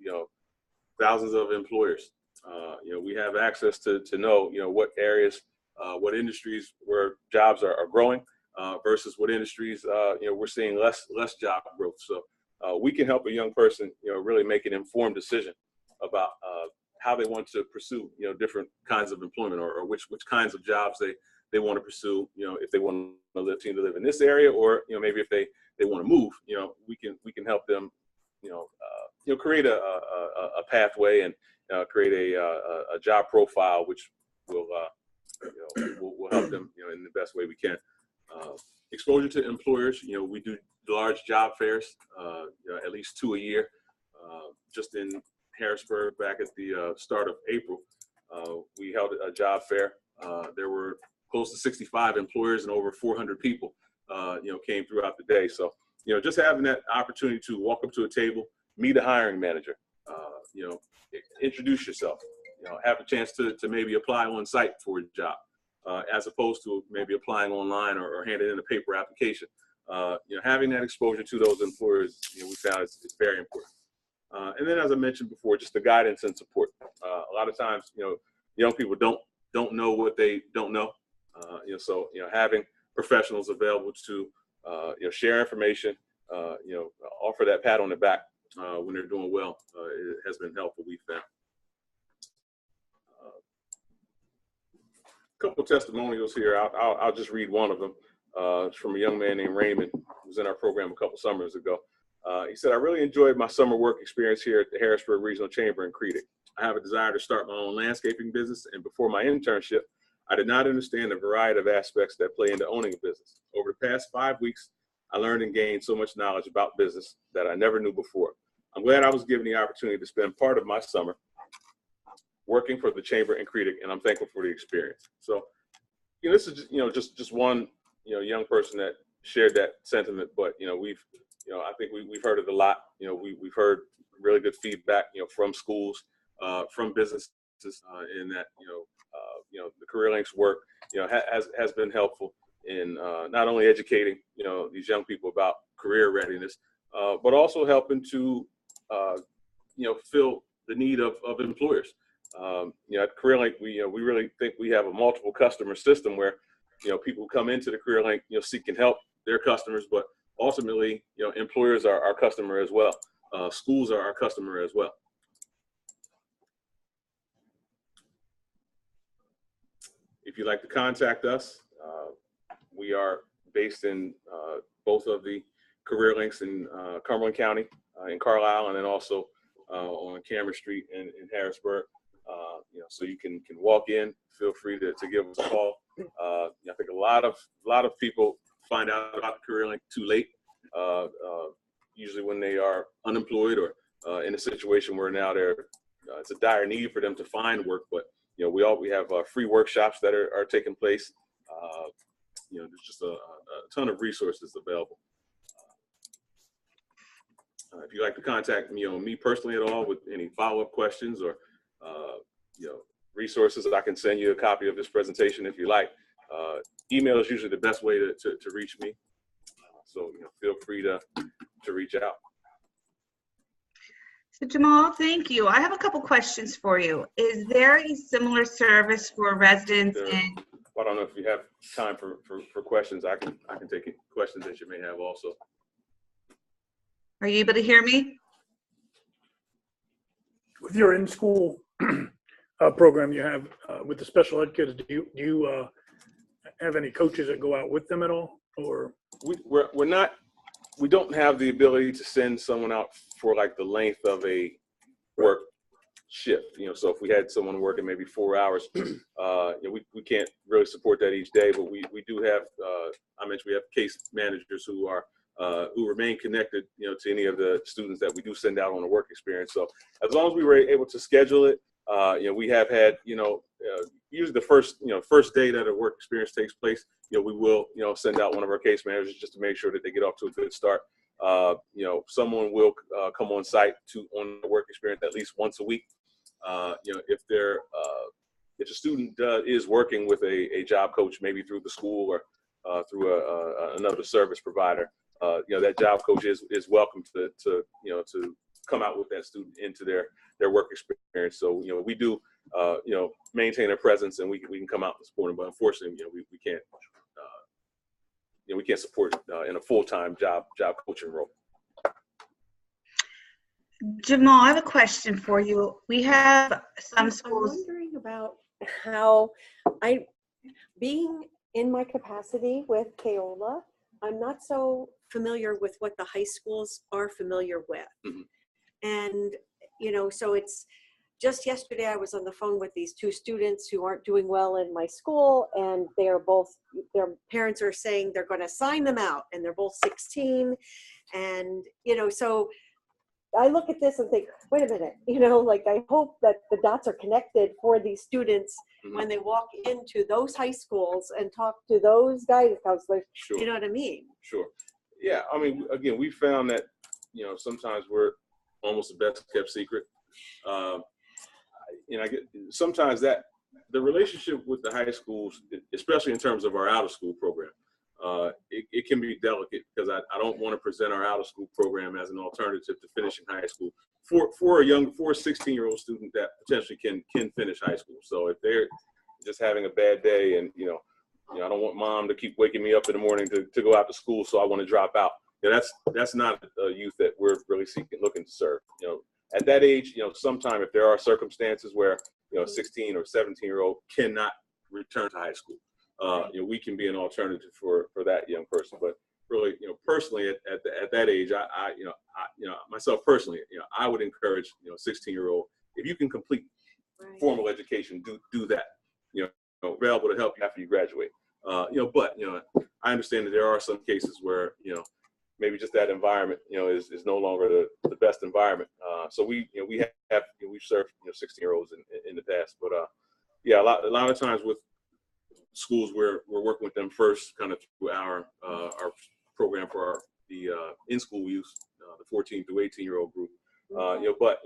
thousands of employers. We have access to know what areas, what industries where jobs are growing versus what industries we're seeing less job growth. So we can help a young person really make an informed decision about how they want to pursue different kinds of employment, or which kinds of jobs they want to pursue. If they want to live in this area, or maybe if they want to move, we can help them create a pathway and create a job profile which will help them in the best way we can. Exposure to employers. We do large job fairs, at least 2 a year. Just in Harrisburg back at the start of April. We held a job fair. There were close to 65 employers and over 400 people, came throughout the day. So, just having that opportunity to walk up to a table, meet a hiring manager, introduce yourself, have a chance to maybe apply on site for a job, as opposed to maybe applying online or handing in a paper application. Having that exposure to those employers, we found is very important. And then, as I mentioned before, just the guidance and support. A lot of times, young people don't know what they don't know. So having professionals available to share information, offer that pat on the back when they're doing well, it has been helpful, we found. A couple testimonials here. I'll just read one of them. It's from a young man named Raymond, who was in our program a couple summers ago. He said, "I really enjoyed my summer work experience here at the Harrisburg Regional Chamber in Creedick. I have a desire to start my own landscaping business, and before my internship, I did not understand the variety of aspects that play into owning a business. Over the past 5 weeks, I learned and gained so much knowledge about business that I never knew before. I'm glad I was given the opportunity to spend part of my summer working for the Chamber in Creedick, and I'm thankful for the experience." So, this is just one young person that shared that sentiment, but we've I think we've heard it a lot. We've heard really good feedback from schools, from businesses, in that the CareerLinks work has been helpful in not only educating these young people about career readiness, but also helping to fill the need of employers. At CareerLink, we really think we have a multiple customer system where people come into the CareerLink seeking help, their customers, but ultimately employers are our customer as well. Schools are our customer as well. If you'd like to contact us, we are based in both of the CareerLinks in Cumberland County, in Carlisle, and then also on Cameron Street in Harrisburg. So you can walk in. Feel free to give us a call. I think a lot of people find out about the CareerLink too late. Usually when they are unemployed or in a situation where now it's a dire need for them to find work. But we have free workshops that are taking place. There's just a ton of resources available. If you'd like to contact me personally at all with any follow-up questions or resources, I can send you a copy of this presentation if you like. Email is usually the best way to reach me. So feel free to reach out. So Jamal, thank you. I have a couple questions for you. Is there a similar service for residents in? I don't know if you have time for questions. I can take questions that you may have also. Are you able to hear me? With your in-school program you have with the special ed kids, do you have any coaches that go out with them at all, or? We don't have the ability to send someone out for like the length of a work shift. So if we had someone working maybe 4 hours, we can't really support that each day. But we do have, I mentioned we have case managers who remain connected, to any of the students that we do send out on a work experience. So as long as we were able to schedule it, we have had, usually the first day that a work experience takes place, we will, send out one of our case managers just to make sure that they get off to a good start. Someone will come on site on the work experience at least once a week. If a student is working with a job coach, maybe through the school or through another service provider, that job coach is welcome to come out with that student into their work experience. So, we do, maintain a presence, and we can come out and support them. But unfortunately, we can't, we can't support in a full-time job coaching role. Jamal, I have a question for you. We have some schools. I'm wondering about how being in my capacity with Keola, I'm not so familiar with what the high schools are familiar with. Mm-hmm. And, so it's just yesterday I was on the phone with these two students who aren't doing well in my school, and their parents are saying they're going to sign them out, and they're both 16. And, so I look at this and think, wait a minute, like I hope that the dots are connected for these students when they walk into those high schools and talk to those guidance counselors. Sure. You know what I mean? Sure. Yeah. I mean, again, we found that, sometimes we're almost the best kept secret. I get sometimes that the relationship with the high schools, especially in terms of our out of school program, it can be delicate because I don't want to present our out of school program as an alternative to finishing high school for a 16-year-old student that potentially can finish high school. So if they're just having a bad day and, I don't want mom to keep waking me up in the morning to go out to school, so I want to drop out. That's not a youth that we're really looking to serve. At that age, sometime if there are circumstances where, a 16 or 17-year-old cannot return to high school, we can be an alternative for that young person. But really, personally at that age, I myself personally, I would encourage, 16-year-old, if you can complete formal education, do that, available to help you after you graduate. But I understand that there are some cases where, maybe just that environment, is no longer the best environment. So we've served, 16-year-olds in the past, but a lot of times with schools, we're working with them first, kind of through our program for the in-school youth, the 14 through 18-year-old group. But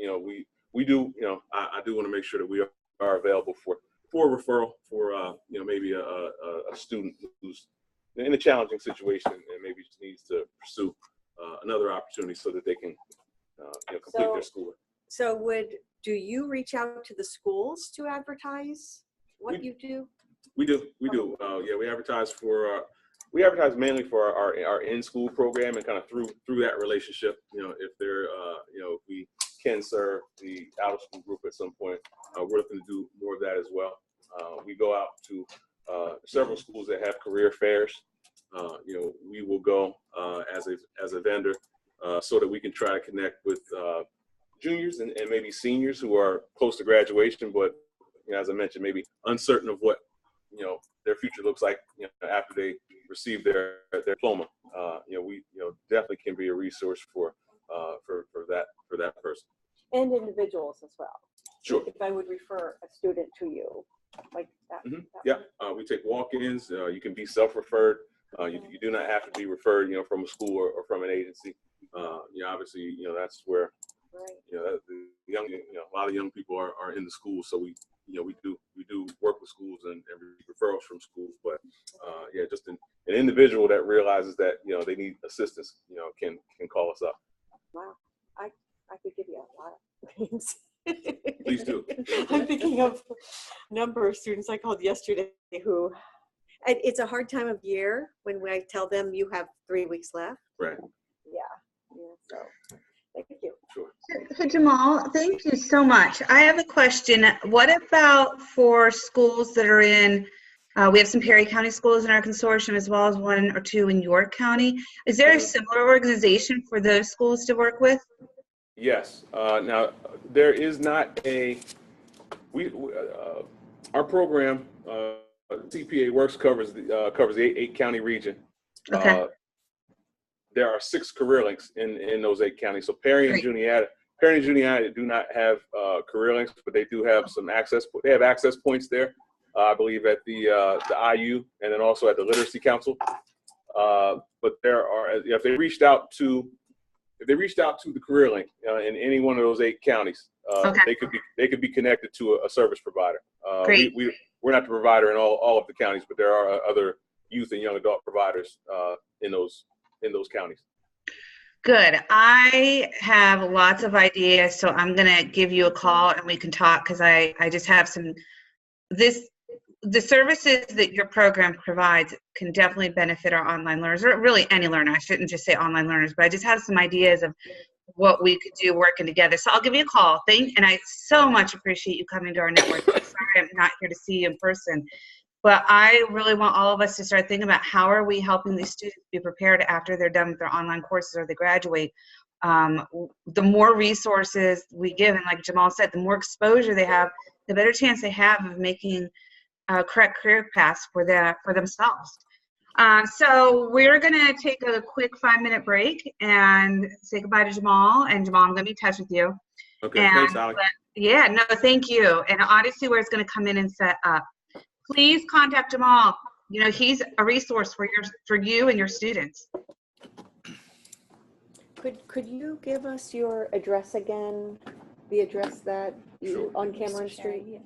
we do, I do want to make sure that we are available for referral for maybe a student who's in a challenging situation and maybe just needs to pursue another opportunity so that they can complete their schoolwork. So do you reach out to the schools to advertise what you do? We do. We advertise mainly for our in-school program and kind of through that relationship. If they're if we can serve the out-of-school group at some point, we're looking to do more of that as well. We go out to several schools that have career fairs. We will go as a vendor so that we can try to connect with juniors and maybe seniors who are close to graduation, but as I mentioned, maybe uncertain of what their future looks like after they receive their diploma. We definitely can be a resource for that person. And individuals as well. Sure. If I would refer a student to you, like that. We take walk-ins. You can be self-referred. You do not have to be referred, from a school or from an agency. Obviously, that's where the young, a lot of young people are in the schools. So we do work with schools and referrals from schools. But just an individual that realizes that they need assistance, can call us up. Wow, I could give you a lot of things. Please do. I'm thinking of a number of students I called yesterday who, and it's a hard time of year when I tell them you have 3 weeks left. Right. Yeah. So thank you. Sure. So Jamal, thank you so much. I have a question. What about for schools that are in, we have some Perry County schools in our consortium as well as 1 or 2 in York County. Is there a similar organization for those schools to work with? Yes. Now, there is not our program, CPA Works covers the 8 county region. Okay. There are 6 career links in those 8 counties. So Perry and Juniata do not have career links, but they do have some access. They have access points there, I believe, at the IU and then also at the Literacy Council. But there are, if they reached out to the career link in any one of those 8 counties, they could be connected to a service provider. Great. We're not the provider in all of the counties, but there are other youth and young adult providers in those counties. Good. I have lots of ideas, so I'm going to give you a call and we can talk because I just have the services that your program provides can definitely benefit our online learners, or really any learner. I shouldn't just say online learners, but I just have some ideas of what we could do working together. So I'll give you a call. And I so much appreciate you coming to our network. I'm sorry I'm not here to see you in person, but I really want all of us to start thinking about how are we helping these students be prepared after they're done with their online courses or they graduate. The more resources we give, and like Jamal said, the more exposure they have, the better chance they have of making correct career paths for themselves. So we're gonna take a quick 5-minute break and say goodbye to Jamal. And Jamal, I'm gonna be in touch with you. Okay, And thanks, Alex. yeah, no, thank you. And Odyssey Ware is gonna come in and set up. Please contact Jamal. You know, he's a resource for you and your students. Could you give us your address again? The address that you, on Cameron Street?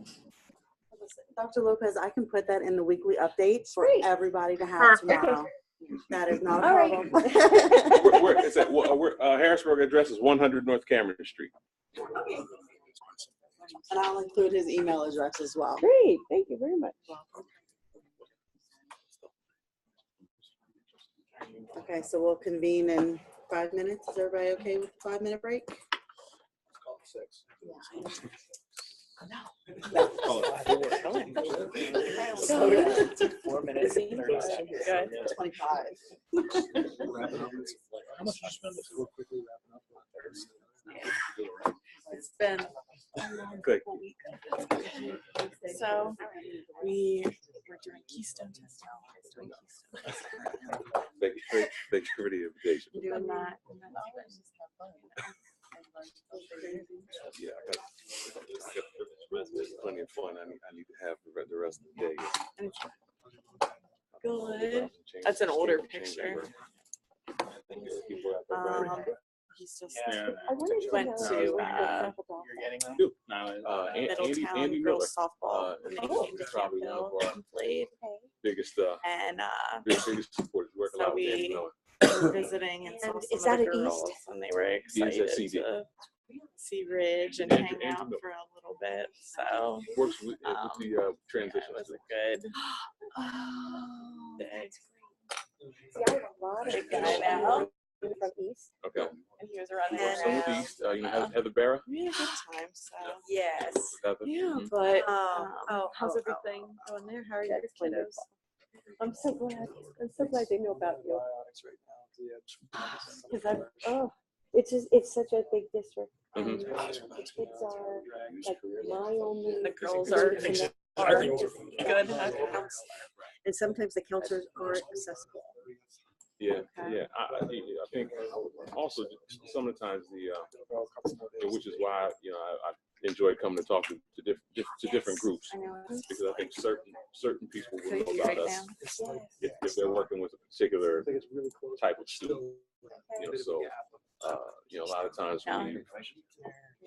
Dr. Lopez, I can put that in the weekly update for Great. everybody to have Perfect. tomorrow. That is not a All right. problem. It's at, Harrisburg address is 100 North Cameron Street. And I'll include his email address as well. Great, thank you very much. Okay, so we'll convene in 5 minutes. Is everybody okay with the 5-minute break? So 4 minutes. 30 seconds. Good. 25. How much did you spend this? It's been Good. a week. So we're doing Keystone test now. Doing Keystone. Thanks for the invitation. Doing that. Yeah, I got plenty of fun. I need to have the rest of the day. Good. That's an older picture. He's just went to Middletown Andy girls Miller, softball. And they came to probably one of Campbell our and played. biggest And biggest supporters. Work a so lot with Andy we Miller. were visiting and saw And some is of that the at girls, East? and they were He is at excited CD. to see Ridge and Andrew- hang Andrew out Miller. for a little bit. So Works with the yeah, transition. it was a good day. See, I have a lot of Big guy now. from East. Okay. And he was running Works some with around. East. Heather Barra. We had a good time. So Yes. Heather. yeah, but How's everything going there? How are your kiddos? I'm so glad. I'm so glad they know about you. Because it's such a big district. Mhm. The kids are like my only. the girls are good. And sometimes the counselors aren't accessible. Yeah, yeah. I think also sometimes which is why I enjoy coming to talk to different groups, because I think certain people will know about us if they're working with a particular type of student. So a lot of times when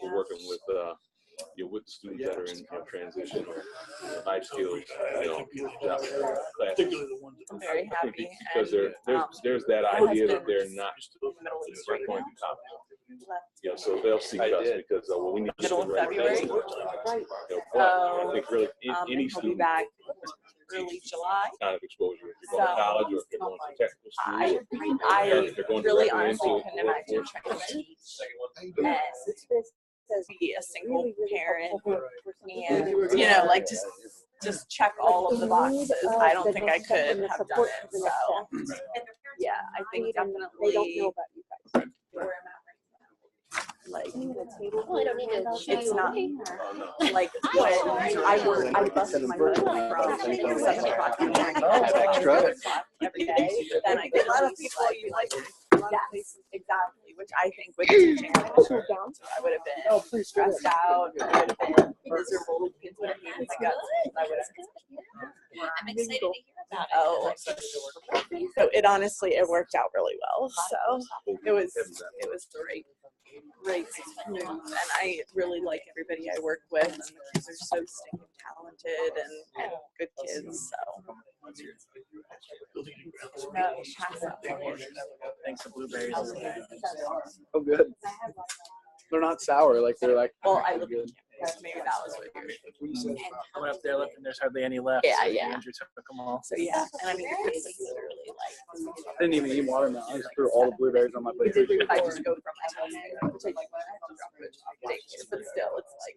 we're working with with the students that are in transition or life skills, job classes. I'm very happy. Because there's that idea that they're not going to college. So they'll seek us because we need to Middle of February. but I think really any He'll be student back early July. kind of exposure, if they're going to college or if they're going to technical school, I if they're going really directly honestly into couldn't imagine trying to teach and be a single parent and like just check all of the boxes. I don't think I could have done it. So yeah, I think definitely They don't know about you guys. like I don't need to show it's you. not like when I bust my butt from 7 o'clock in the morning every day. Then I get a lot of people you like. Yes, exactly. Which I think with teaching, I would have been stressed out. I would have been miserable. Kids would have hated my guts. I would have. I'm excited to hear about it. Oh, so it honestly worked out really well. So it was great, and I really like everybody I work with. And the kids are so stinking talented and good kids. So. Thanks to blueberries. Oh, good. They're not sour. They're like. Well, I look at maybe that was what you were. I went up there looking. There's hardly any left. Yeah, so yeah. Andrew took them all. So yeah, and I mean, it's like literally like. I didn't even eat watermelon. I just threw all the blueberries on my plate. I just go from my house to like but still, it's like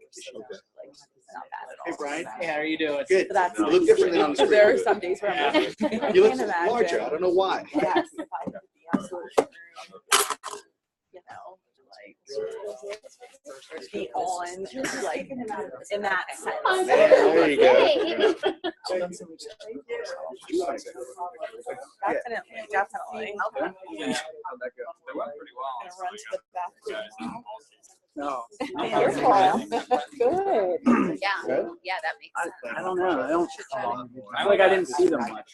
not bad at all. Hey Brian, hey, how are you doing? Good. So that's You look different than on the so screen. there are some days where I'm like, You I look can't larger. I imagine. don't know why. Yes, if I could be absolutely, be on, like, in that sense. There you go. Definitely. How'd that go? Gonna run to the bathroom. No. Your fault. Good. Yeah, yeah, that makes sense. I don't know. I don't. I feel like I didn't see them much.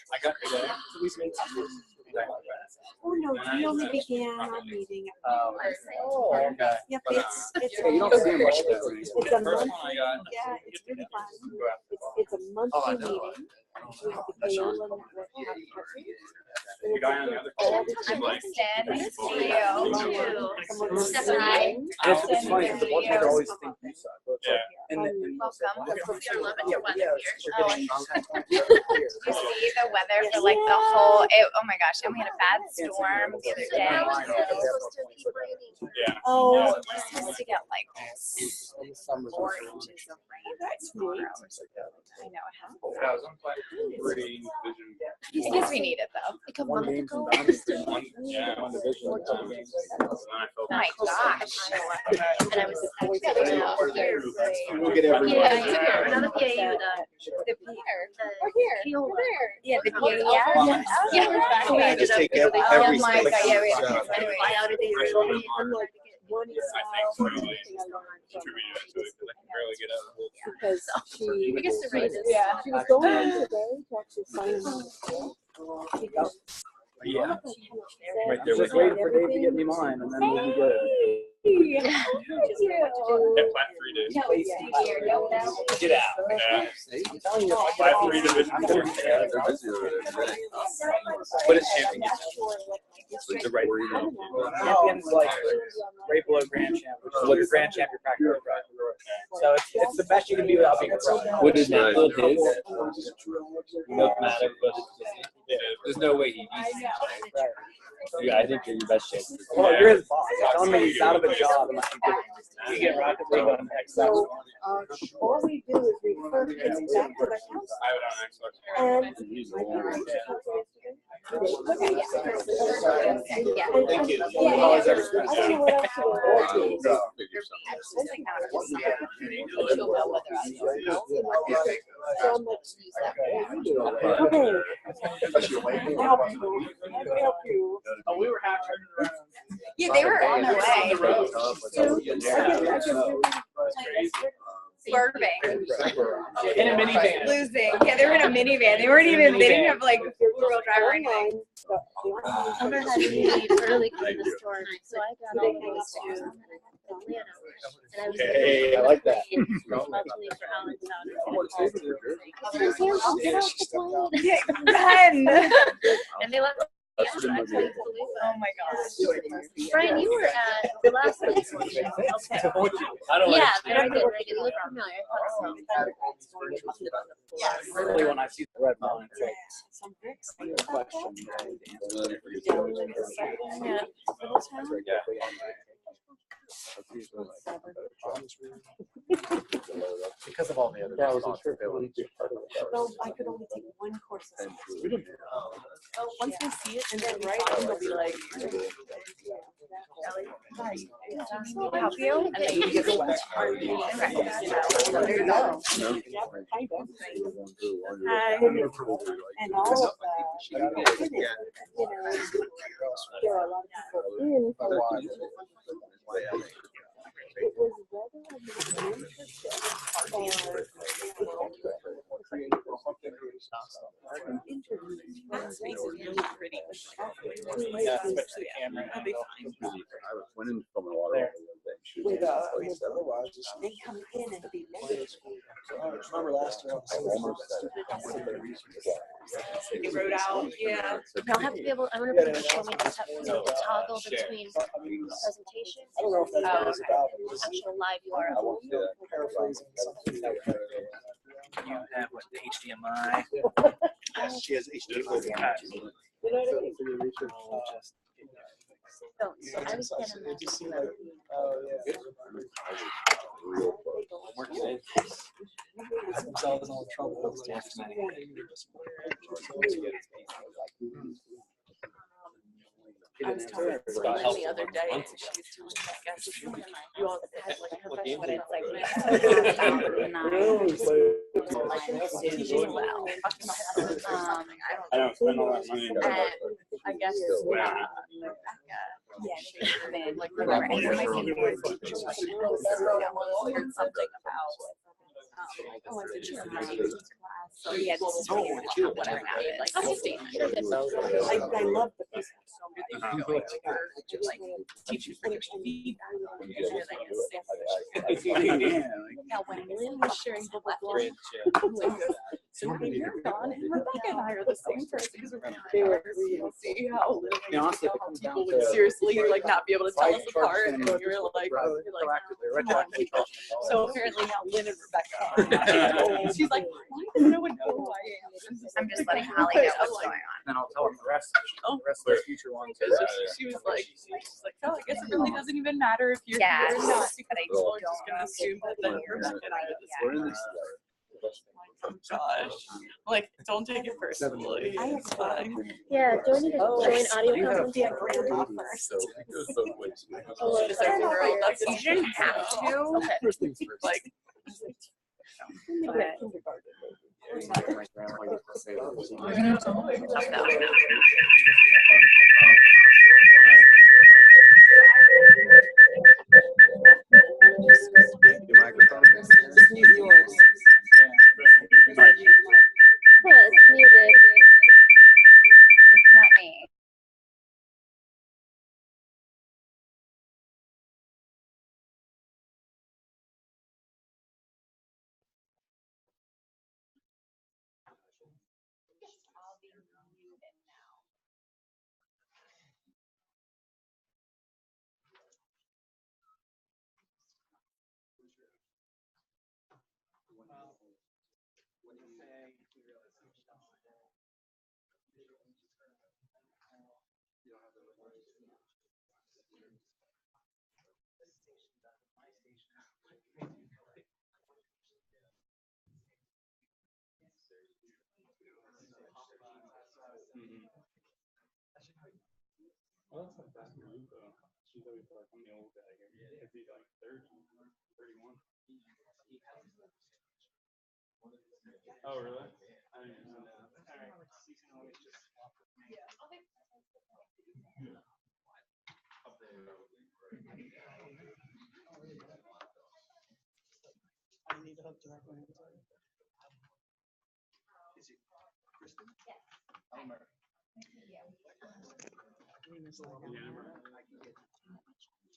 Oh, no, we only began our meeting. Oh, okay. Yep, it's Yeah, you don't see them much though. It's a monthly, yeah, it's really fun. It's a monthly meeting with the Paola Network partners. I'm Kristen. Nice to see you. Stephanie. It's funny, Nice the to one meet thing you. always think you suck. Welcome. Hopefully your limits are weather here. Oh, Did you see the weather for like the whole, oh my gosh, and we had a bad storm the other day. Yeah. Oh, We're supposed to get like 4 inches of rain tomorrow. I know it has. I guess we need it though. Like a month ago. Oh my gosh. And I was We'll get everyone. Yeah, here. Not the PAU, the PAU. Yeah, the PAU. Yeah. So we ended up. Oh my god, yeah, we had to fly out of the I'm like, one is because she, I guess the race is. yeah, she was going in today to actually sign in on the school. Because Yeah. Right there. Just waiting for Dave to get me mine, and then we'll be good. Yeah. Yeah, flat 3 days. Get out. Yeah. I'm telling you, Flat 3 division 4. What is championship? The right. Champion's like right below Grand Champ, which is your Grand Champ, your practice. So it's the best you can be without being a pro. What did Matt build his? Milk matter, but there's no way he beats you. Yeah, I think you're your best chance. Well, you're his boss. Tell him he's out of a job unless you get Rocket League on Xbox. so, all we do is we refer kids back to their counselor. I would on Xbox. And my parents Thank you. Yeah. Always every I don't know what else to do. So I'm like, okay. Help you. Oh, we were half turning around. Yeah, they were on their way. Swerving. In a minivan. Losing. Yeah, they were in a minivan. They weren't even, they didn't have like four-wheel drive or anything. Summer had to leave early for the storm, so I got all the way to Atlanta. And I was Hey, I like that. about to leave for Allentown. Yeah, run. And they left. Yeah, I couldn't believe it. Oh my gosh. Brian, you were at the last place. Okay. Yeah, very good, very good. You look familiar. I thought so. Really, when I see the red line, it's like, question. Because of all the other responsibilities. No, I could only take one course. Once they see it and then right, they'll be like. Help you? And then you get the one. There you go. Hi. And all of the, there are a lot of people in. It was whether That's really pretty. Yeah, switch the camera. That'll be fine. I went in from the water. with they come in and be negative. Remember last year? You wrote out, yeah. I'll have to be able, I'm gonna be able to show me the toggle between presentation and actual live URL. You have what, the HDMI? She has HDMI. You know what I mean? So I was getting that. Themselves in all trouble. He I was didn't talking answer. to Scott someone helped the other day, and months she ago. was telling me, I guess, you all had like a What game But did it's like, teaching well. I don't spend all that money. And I guess Rebecca, yeah, she came in, like, whatever. remember, And my my favorite favorite was teacher was something about, oh, I did your class. So yeah, this is what you're Whatever happened, like, Okay. a statement. I love the business. So they can go to like teachers for their feedback. Now, when Lynn was sharing the Bridge, so now you're gone, and Rebecca and I are the same person, because we're see how Lynn, Yeah, honestly, how it comes people down would to- seriously like not be able to tell us Fight, apart, trust, and and you're like, proactively, come on, people. So apparently now Lynn and Rebecca are. She's like, why does no one know who I am? I'm just letting Holly know what's going on. Then I'll tell them the rest of the future ones. Because she was like, oh, I guess it really doesn't even matter if you're Yes, here or not, because but I people are don't just gonna assume that then Rebecca and I are the We're same in this person. Oh gosh, like, don't take it personally. It's fine. Yeah, do I need to join audio conference? Yeah, grandma first. She just said, girl, that's You shouldn't have to. First things first. like. Your microphone. Just mute yours. Huh, it's muted. It's not me. Oh, really?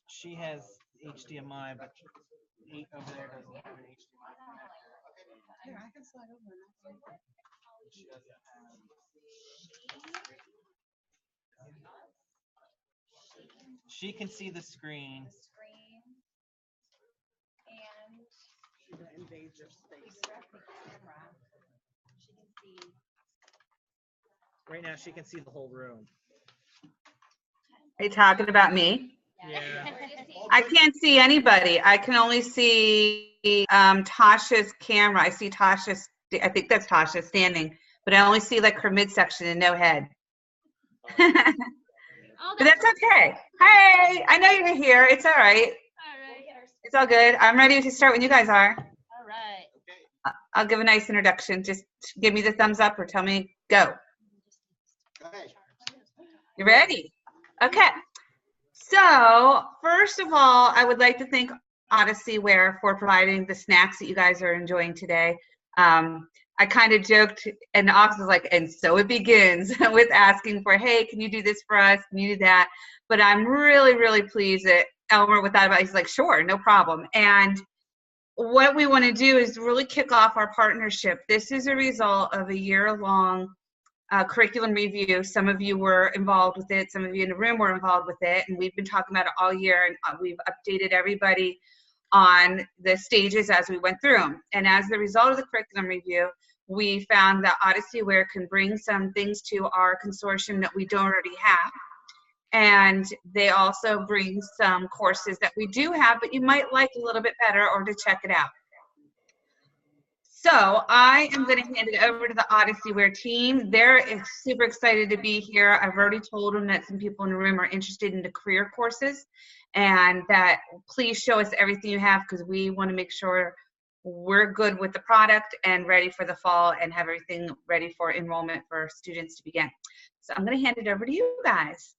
She has HDMI, but 8 over there doesn't have an HDMI. Here, I can slide over. She can see the screen. Invade your space. Right now, she can see the whole room. Are you talking about me? Yeah. I can't see anybody. I can only see Tasha's camera. I see Tasha's, I think that's Tasha standing, but I only see like her midsection and no head. But that's okay. Hey, I know you're here. It's all right. It's all good. I'm ready to start when you guys are. All right. I'll give a nice introduction. Just give me the thumbs up or tell me go. You ready? Okay. So first of all, I would like to thank Odyssey Wear for providing the snacks that you guys are enjoying today. I kind of joked, and the office was like, and so it begins with asking for, hey, can you do this for us? Can you do that? But I'm really, really pleased that Elmer, with that, he's like, sure, no problem. And what we want to do is really kick off our partnership. This is a result of a year-long curriculum review. Some of you were involved with it. Some of you in the room were involved with it. And we've been talking about it all year, and we've updated everybody on the stages as we went through them. And as the result of the curriculum review, we found that Odyssey Wear can bring some things to our consortium that we don't already have. And they also bring some courses that we do have, but you might like a little bit better or to check it out. So I am going to hand it over to the Odyssey Wear team. They're super excited to be here. I've already told them that some people in the room are interested in the career courses, and that please show us everything you have, because we want to make sure we're good with the product and ready for the fall and have everything ready for enrollment for students to begin. So I'm going to hand it over to you guys.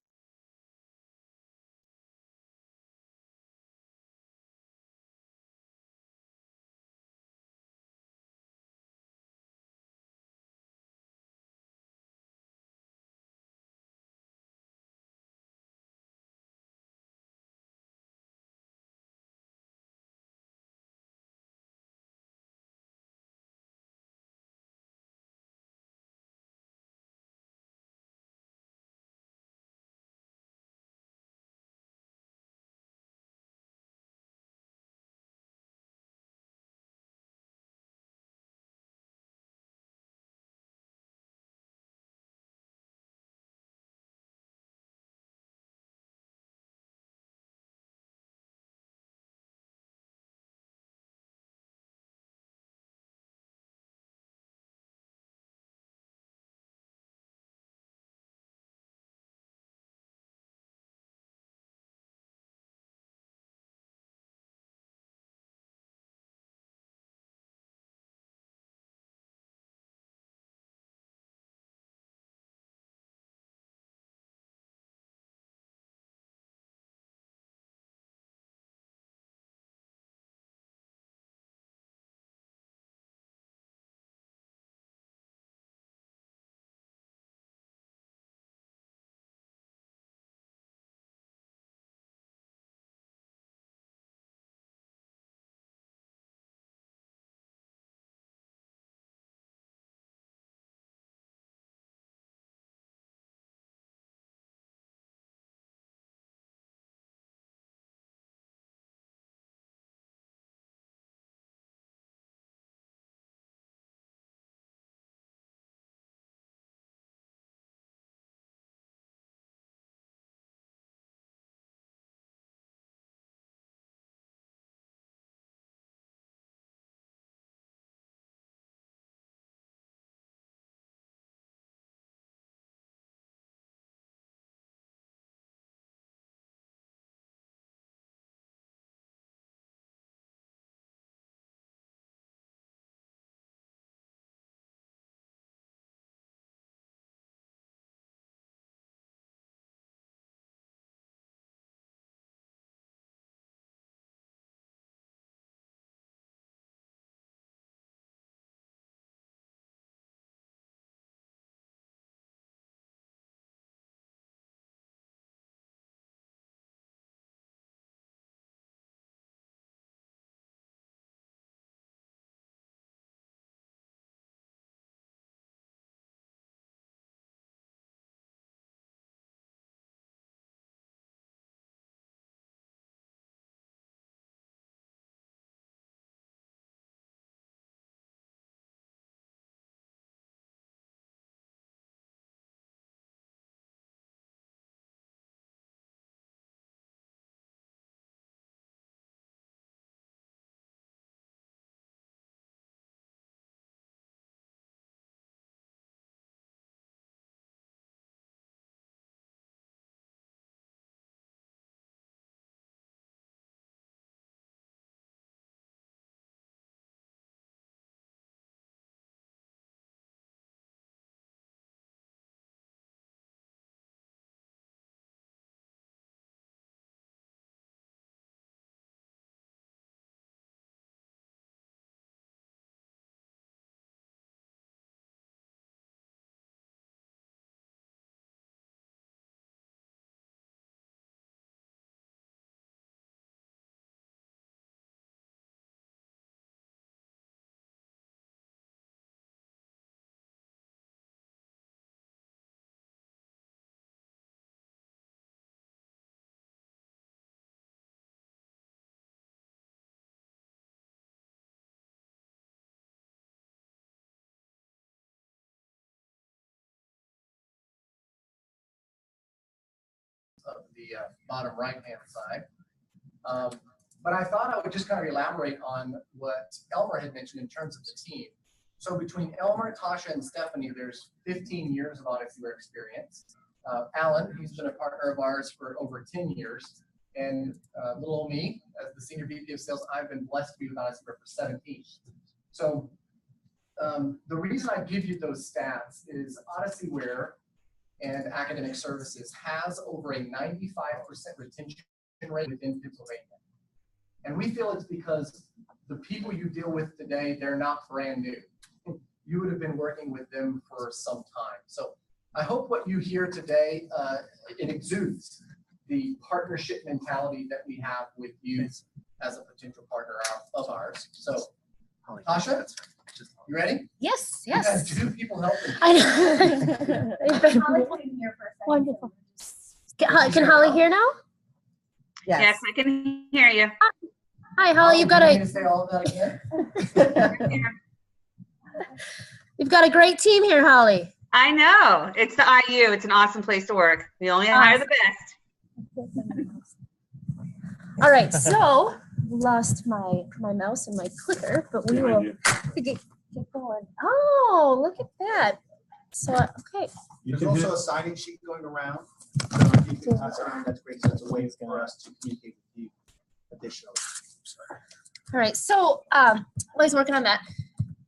Of the bottom right-hand side. But I thought I would just kind of elaborate on what Elmer had mentioned in terms of the team. So between Elmer, Tasha, and Stephanie, there's 15 years of OdysseyWare experience. Alan, he's been a partner of ours for over 10 years. And little old me, as the Senior VP of Sales, I've been blessed to be with OdysseyWare for 17. So the reason I give you those stats is OdysseyWare and Academic Services has over a 95% retention rate within Pennsylvania. And we feel it's because the people you deal with today, they're not brand new. You would have been working with them for some time. So I hope what you hear today, it exudes the partnership mentality that we have with you as a potential partner of ours. So Tasha, you ready? Yes, You had yes. 2 people helping. I know. Wonderful. Can Holly hear now? Yes, I can hear you. Hi, Holly. You've got Do you want me a to say all of that again? you've got a great team here, Holly. I know. It's the IU. It's an awesome place to work. We only hire the best. All right, so lost my mouse and my clicker, but we will get going. Oh, look at that. So okay. There's also a signing sheet going around. That's great. So it's a way for us to communicate with you additionally. All right, so while I was working on that,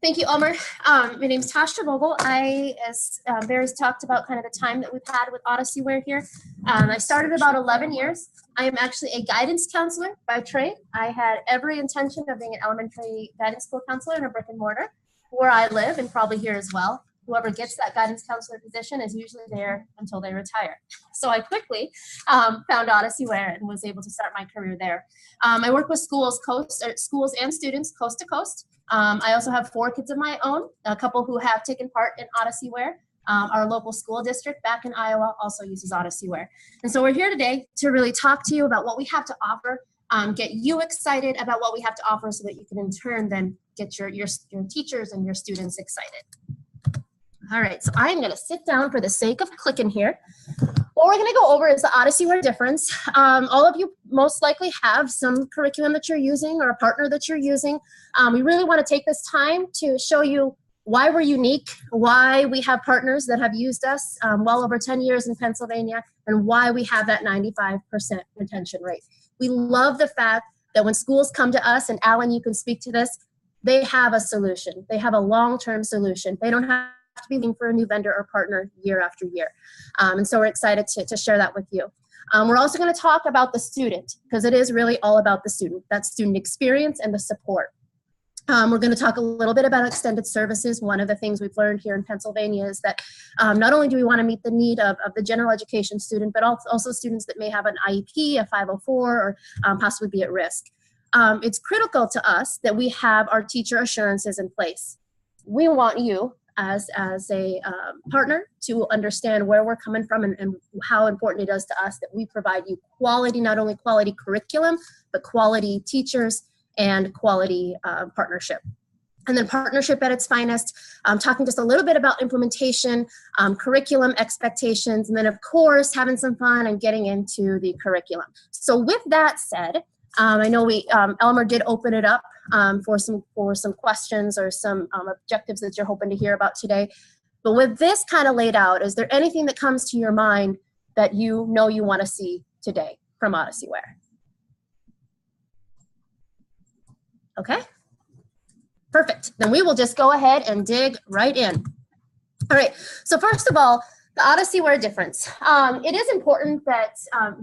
thank you, Elmer. My name's Tasha Vogel. As Barry's talked about kind of the time that we've had with OdysseyWare here. I started about 11 years. I am actually a guidance counselor by trade. I had every intention of being an elementary guidance school counselor in a brick and mortar where I live and probably here as well. Whoever gets that guidance counselor position is usually there until they retire. So I quickly found OdysseyWare and was able to start my career there. I work with schools and students coast to coast. I also have 4 kids of my own, a couple who have taken part in OdysseyWare. Our local school district back in Iowa also uses OdysseyWare. And so we're here today to really talk to you about what we have to offer, get you excited about what we have to offer so that you can in turn then get your teachers and your students excited. All right, so I'm gonna sit down for the sake of clicking here. What we're gonna go over is the OdysseyWare difference. All of you most likely have some curriculum that you're using or a partner that you're using. We really wanna take this time to show you why we're unique, why we have partners that have used us well over 10 years in Pennsylvania, and why we have that 95% retention rate. We love the fact that when schools come to us, and Alan, you can speak to this, they have a solution. They have a long-term solution. They don't have to be looking for a new vendor or partner year after year. And so we're excited to share that with you. We're also going to talk about the student, because it is really all about the student, that student experience and the support. We're going to talk a little bit about extended services. One of the things we've learned here in Pennsylvania is that not only do we want to meet the need of the general education student, but also students that may have an IEP, a 504, or possibly be at risk. It's critical to us that we have our teacher assurances in place. We want you as a partner to understand where we're coming from and how important it is to us that we provide you quality, not only quality curriculum, but quality teachers and quality partnership. And then partnership at its finest, talking just a little bit about implementation, curriculum expectations, and then of course, having some fun and getting into the curriculum. So with that said, I know Elmer did open it up for some questions or some objectives that you're hoping to hear about today. But with this kind of laid out, is there anything that comes to your mind that you know you want to see today from OdysseyWare? Okay, perfect. Then we will just go ahead and dig right in. All right, so first of all, the OdysseyWare difference. It is important that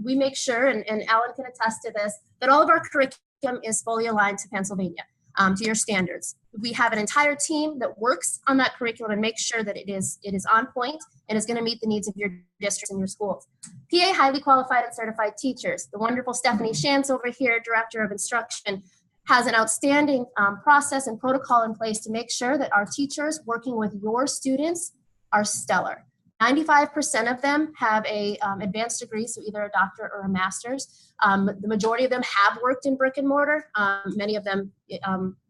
we make sure, and Alan can attest to this, that all of our curriculum is fully aligned to Pennsylvania, to your standards. We have an entire team that works on that curriculum and makes sure that it is on point and is going to meet the needs of your districts and your schools. PA highly qualified and certified teachers. The wonderful Stephanie Shantz over here, Director of Instruction, has an outstanding process and protocol in place to make sure that our teachers working with your students are stellar. 95% of them have a advanced degree, so either a doctorate or a master's. The majority of them have worked in brick and mortar. Many of them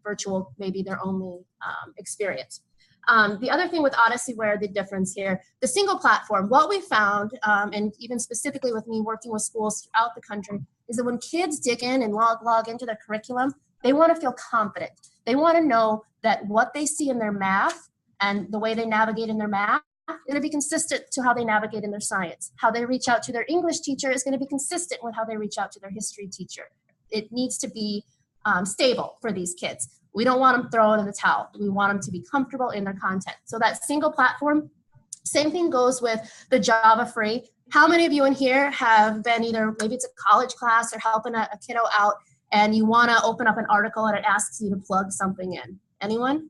virtual, maybe their only experience. The other thing with OdysseyWare, the difference here, the single platform, what we found, and even specifically with me working with schools throughout the country, is that when kids dig in and log into their curriculum, they want to feel confident. They want to know that what they see in their math and the way they navigate in their math is going to be consistent to how they navigate in their science. How they reach out to their English teacher is going to be consistent with how they reach out to their history teacher. It needs to be stable for these kids. We don't want them throwing in the towel. We want them to be comfortable in their content. So that single platform, same thing goes with the Java Free. How many of you in here have been either, maybe it's a college class or helping a kiddo out, and you want to open up an article and it asks you to plug something in? Anyone?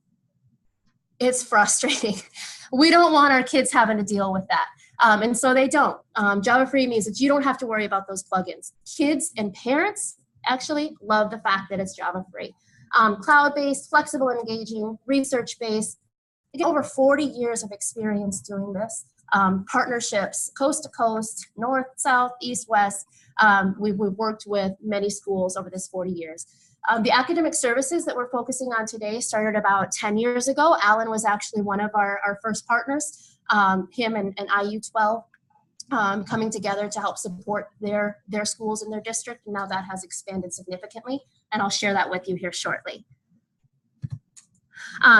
It's frustrating. We don't want our kids having to deal with that. And so they don't. Java Free means that you don't have to worry about those plugins. Kids and parents actually love the fact that it's Java Free. Cloud-based, flexible, and engaging, research-based. Over 40 years of experience doing this. Partnerships, coast to coast, north, south, east, west. We've worked with many schools over this 40 years. The academic services that we're focusing on today started about 10 years ago. Alan was actually one of our first partners, him and IU12 coming together to help support their schools in their district. And now that has expanded significantly, and I'll share that with you here shortly.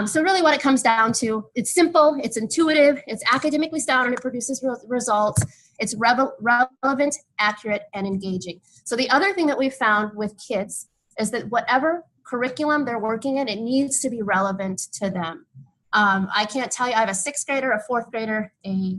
So really what it comes down to, it's simple, it's intuitive, it's academically sound, and it produces results. It's relevant, accurate, and engaging. So the other thing that we've found with kids is that whatever curriculum they're working in, it needs to be relevant to them. I can't tell you, I have a 6th grader, a 4th grader, a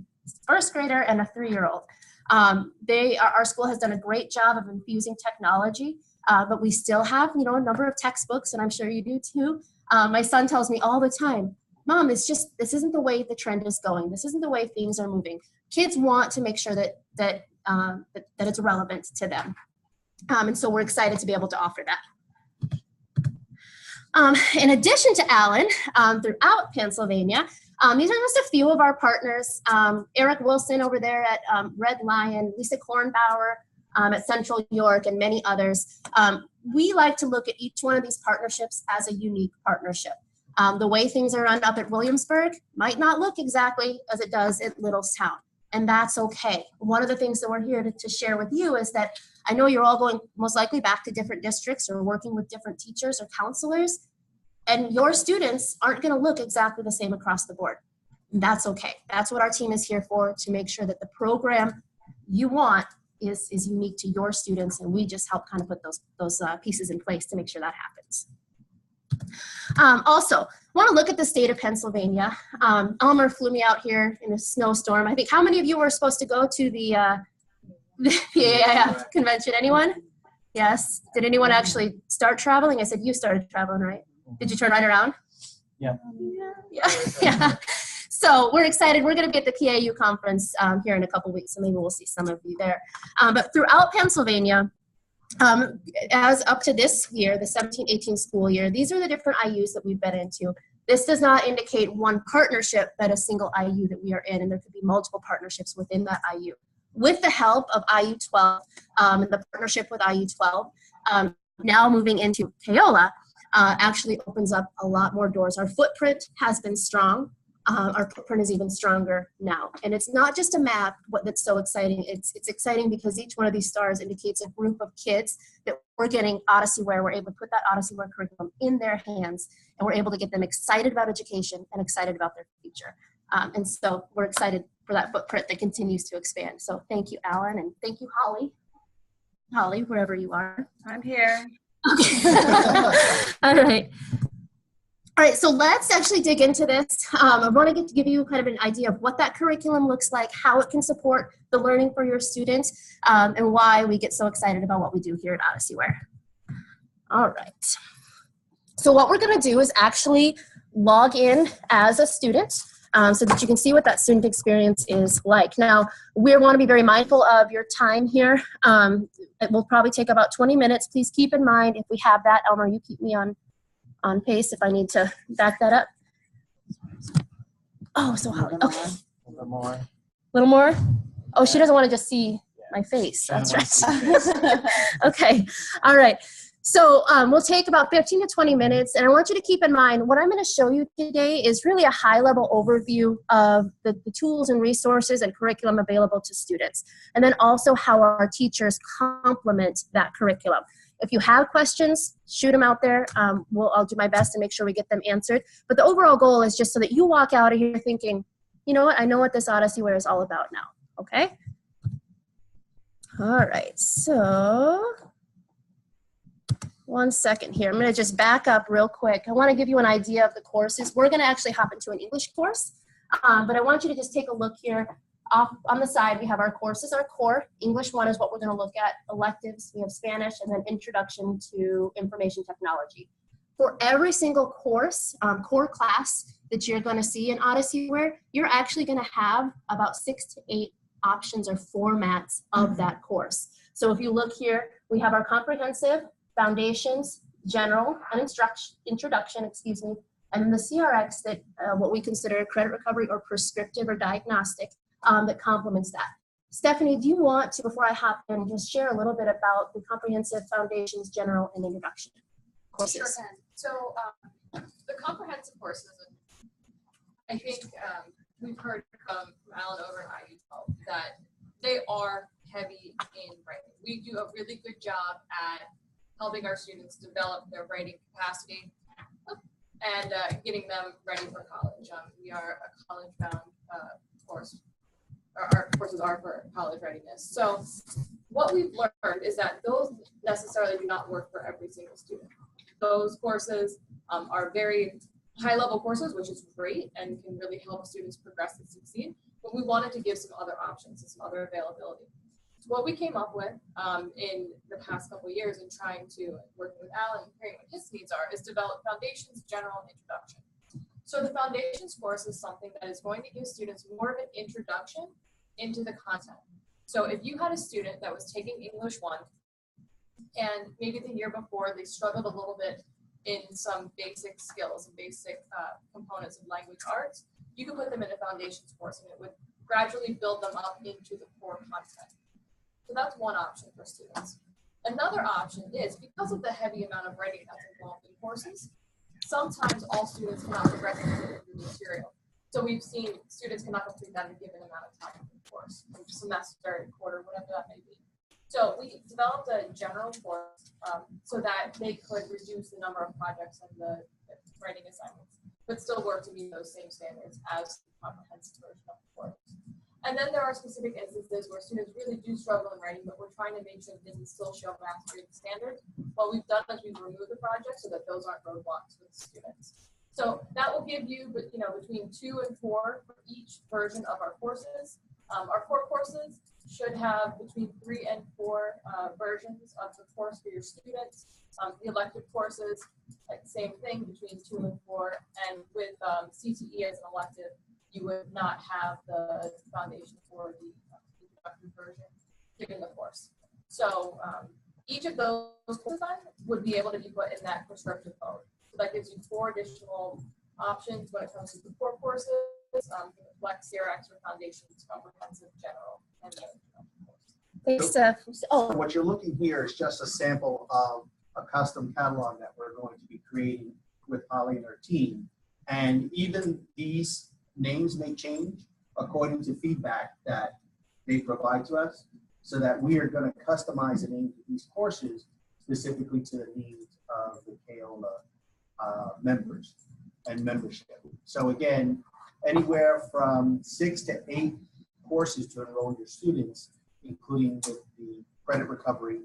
1st grader, and a 3-year-old. Our school has done a great job of infusing technology, but we still have, a number of textbooks, and I'm sure you do too. My son tells me all the time, Mom, this isn't the way the trend is going. This isn't the way things are moving. Kids want to make sure that it's relevant to them. And so we're excited to be able to offer that. In addition to Allen, throughout Pennsylvania, these are just a few of our partners. Eric Wilson over there at Red Lion, Lisa Kornbauer at Central York, and many others. We like to look at each one of these partnerships as a unique partnership. The way things are run up at Williamsburg might not look exactly as it does at Littlestown, and that's okay. One of the things that we're here to share with you is that I know you're all going most likely back to different districts or working with different teachers or counselors, and your students aren't going to look exactly the same across the board. And that's okay. That's what our team is here for, to make sure that the program you want is unique to your students, and we just help kind of put those pieces in place to make sure that happens. Also, want to look at the state of Pennsylvania. Elmer flew me out here in a snowstorm. I think, how many of you were supposed to go to the PAIF convention? Anyone? Yes. Did anyone actually start traveling? I said you started traveling, right? Did you turn right around? Yeah. Yeah. So we're excited. We're going to be at the PAU conference here in a couple weeks, so maybe we'll see some of you there. But throughout Pennsylvania, as up to this year, the 17-18 school year, these are the different IUs that we've been into. This does not indicate one partnership, but a single IU that we are in, and there could be multiple partnerships within that IU. With the help of IU12 and the partnership with IU12, now moving into Keola, actually opens up a lot more doors. Our footprint has been strong. Our footprint is even stronger now. And it's not just a map that's so exciting. It's exciting because each one of these stars indicates a group of kids that we're getting OdysseyWare. We're able to put that OdysseyWare curriculum in their hands, and we're able to get them excited about education and excited about their future. And so we're excited for that footprint that continues to expand. So thank you, Alan, and thank you, Holly. Holly, wherever you are. I'm here. Okay. All right. All right, so let's actually dig into this. I want to give you kind of an idea of what that curriculum looks like, how it can support the learning for your students, and why we get so excited about what we do here at OdysseyWare. All right. So what we're going to do is actually log in as a student so that you can see what that student experience is like. Now, we want to be very mindful of your time here. It will probably take about 20 minutes. Please keep in mind, if we have that, Elmer, you keep me on pace if I need to back that up. Oh, so Holly, okay. A little more. A little more? Oh, she doesn't want to just see my face. That's right. Okay. All right. So we'll take about 15 to 20 minutes, and I want you to keep in mind what I'm going to show you today is really a high-level overview of the tools and resources and curriculum available to students, and then also how our teachers complement that curriculum. If you have questions, shoot them out there. I'll do my best to make sure we get them answered. But the overall goal is just so that you walk out of here thinking, you know what, I know what this Odyssey Wear is all about now, okay? All right, so 1 second here. I'm going to just back up real quick. I want to give you an idea of the courses. We're going to actually hop into an English course, but I want you to just take a look here. Off on the side, we have our courses, our core. English 1 is what we're going to look at. Electives, we have Spanish, and then Introduction to Information Technology. For every single course, core class that you're going to see in Odyssey Wear, you're actually going to have about 6 to 8 options or formats of that course. So if you look here, we have our comprehensive, foundations, general, and introduction, and then the CRX that what we consider credit recovery or prescriptive or diagnostic that complements that. Stephanie, do you want to, before I hop in, just share a little bit about the comprehensive, foundations, general, and introduction courses? Sure can. So the comprehensive courses, I think we've heard from Alan over at IU12 that they are heavy in writing. We do a really good job at helping our students develop their writing capacity and getting them ready for college. We are a college-bound course. Our courses are for college readiness. So what we've learned is that those necessarily do not work for every single student. Those courses are very high-level courses, which is great and can really help students progress and succeed. But we wanted to give some other options and some other availability. So what we came up with in the past couple of years in trying to work with Alan and hearing what his needs are is develop foundations, general, and introduction. So the foundations course is something that is going to give students more of an introduction into the content. So if you had a student that was taking English 1 and maybe the year before they struggled a little bit in some basic skills and basic components of language arts, you could put them in a foundations course and it would gradually build them up into the core content. So that's one option for students. Another option is because of the heavy amount of writing that's involved in courses, sometimes all students cannot progress through the material. So we've seen students cannot complete that in a given amount of time in the course, semester, quarter, whatever that may be. So we developed a general course so that they could reduce the number of projects and the writing assignments, but still work to meet those same standards as the comprehensive version of the course. And then there are specific instances where students really do struggle in writing, but we're trying to make sure that they can still show mastery of the standard. What we've done is we've removed the project so that those aren't roadblocks with students. So that will give you, between 2 and 4 for each version of our courses. Our core courses should have between 3 and 4 versions of the course for your students. The elective courses, like same thing, between 2 and 4. And with CTE as an elective, you would not have the foundation for the introductory version given the course. So each of those courses would be able to be put in that prescriptive mode. So that gives you 4 additional options when it comes to the core courses, Flex, CRX, or Foundations, Comprehensive, General, and the introduction course. Thanks, Steph. So what you're looking here is just a sample of a custom catalog that we're going to be creating with Holly and her team. And even these names may change according to feedback that they provide to us, so that we are going to customize the name of these courses specifically to the needs of the Keola members and membership. So again, anywhere from 6 to 8 courses to enroll your students, including with the credit recovery,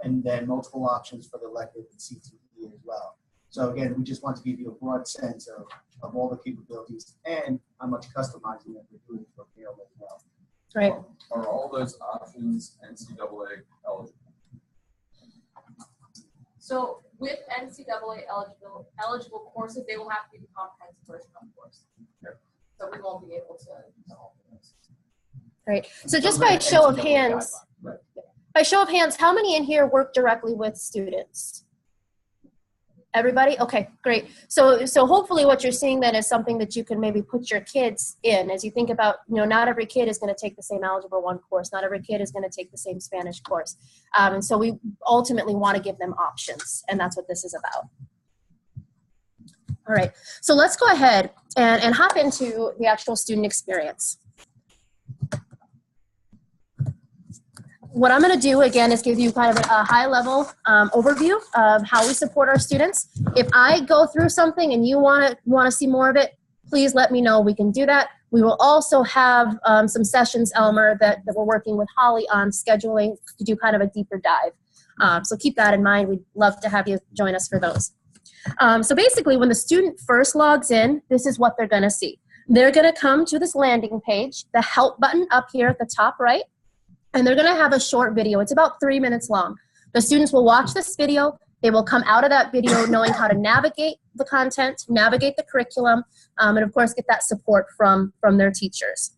and then multiple options for the elective and CTE as well. So again, we just want to give you a broad sense of all the capabilities and how much customizing that we're doing for Keola as well. Right. Are all those options NCAA eligible? So with NCAA eligible courses, they will have to be the comprehensive version of the course. Okay. So we won't be able to alter those. Right. So just by show of hands, how many in here work directly with students? Everybody? Okay, great. So hopefully what you're seeing then is something that you can maybe put your kids in as you think about, not every kid is going to take the same Algebra 1 course. Not every kid is going to take the same Spanish course. And so we ultimately want to give them options, and that's what this is about. All right, so let's go ahead and hop into the actual student experience. What I'm going to do, again, is give you kind of a high-level overview of how we support our students. If I go through something and you want to see more of it, please let me know. We can do that. We will also have some sessions, Elmer, that we're working with Holly on scheduling to do kind of a deeper dive. So keep that in mind. We'd love to have you join us for those. So basically, when the student first logs in, this is what they're going to see. They're going to come to this landing page, the help button up here at the top right. And they're going to have a short video. It's about 3 minutes long. The students will watch this video. They will come out of that video knowing how to navigate the content, navigate the curriculum, and of course get that support from their teachers.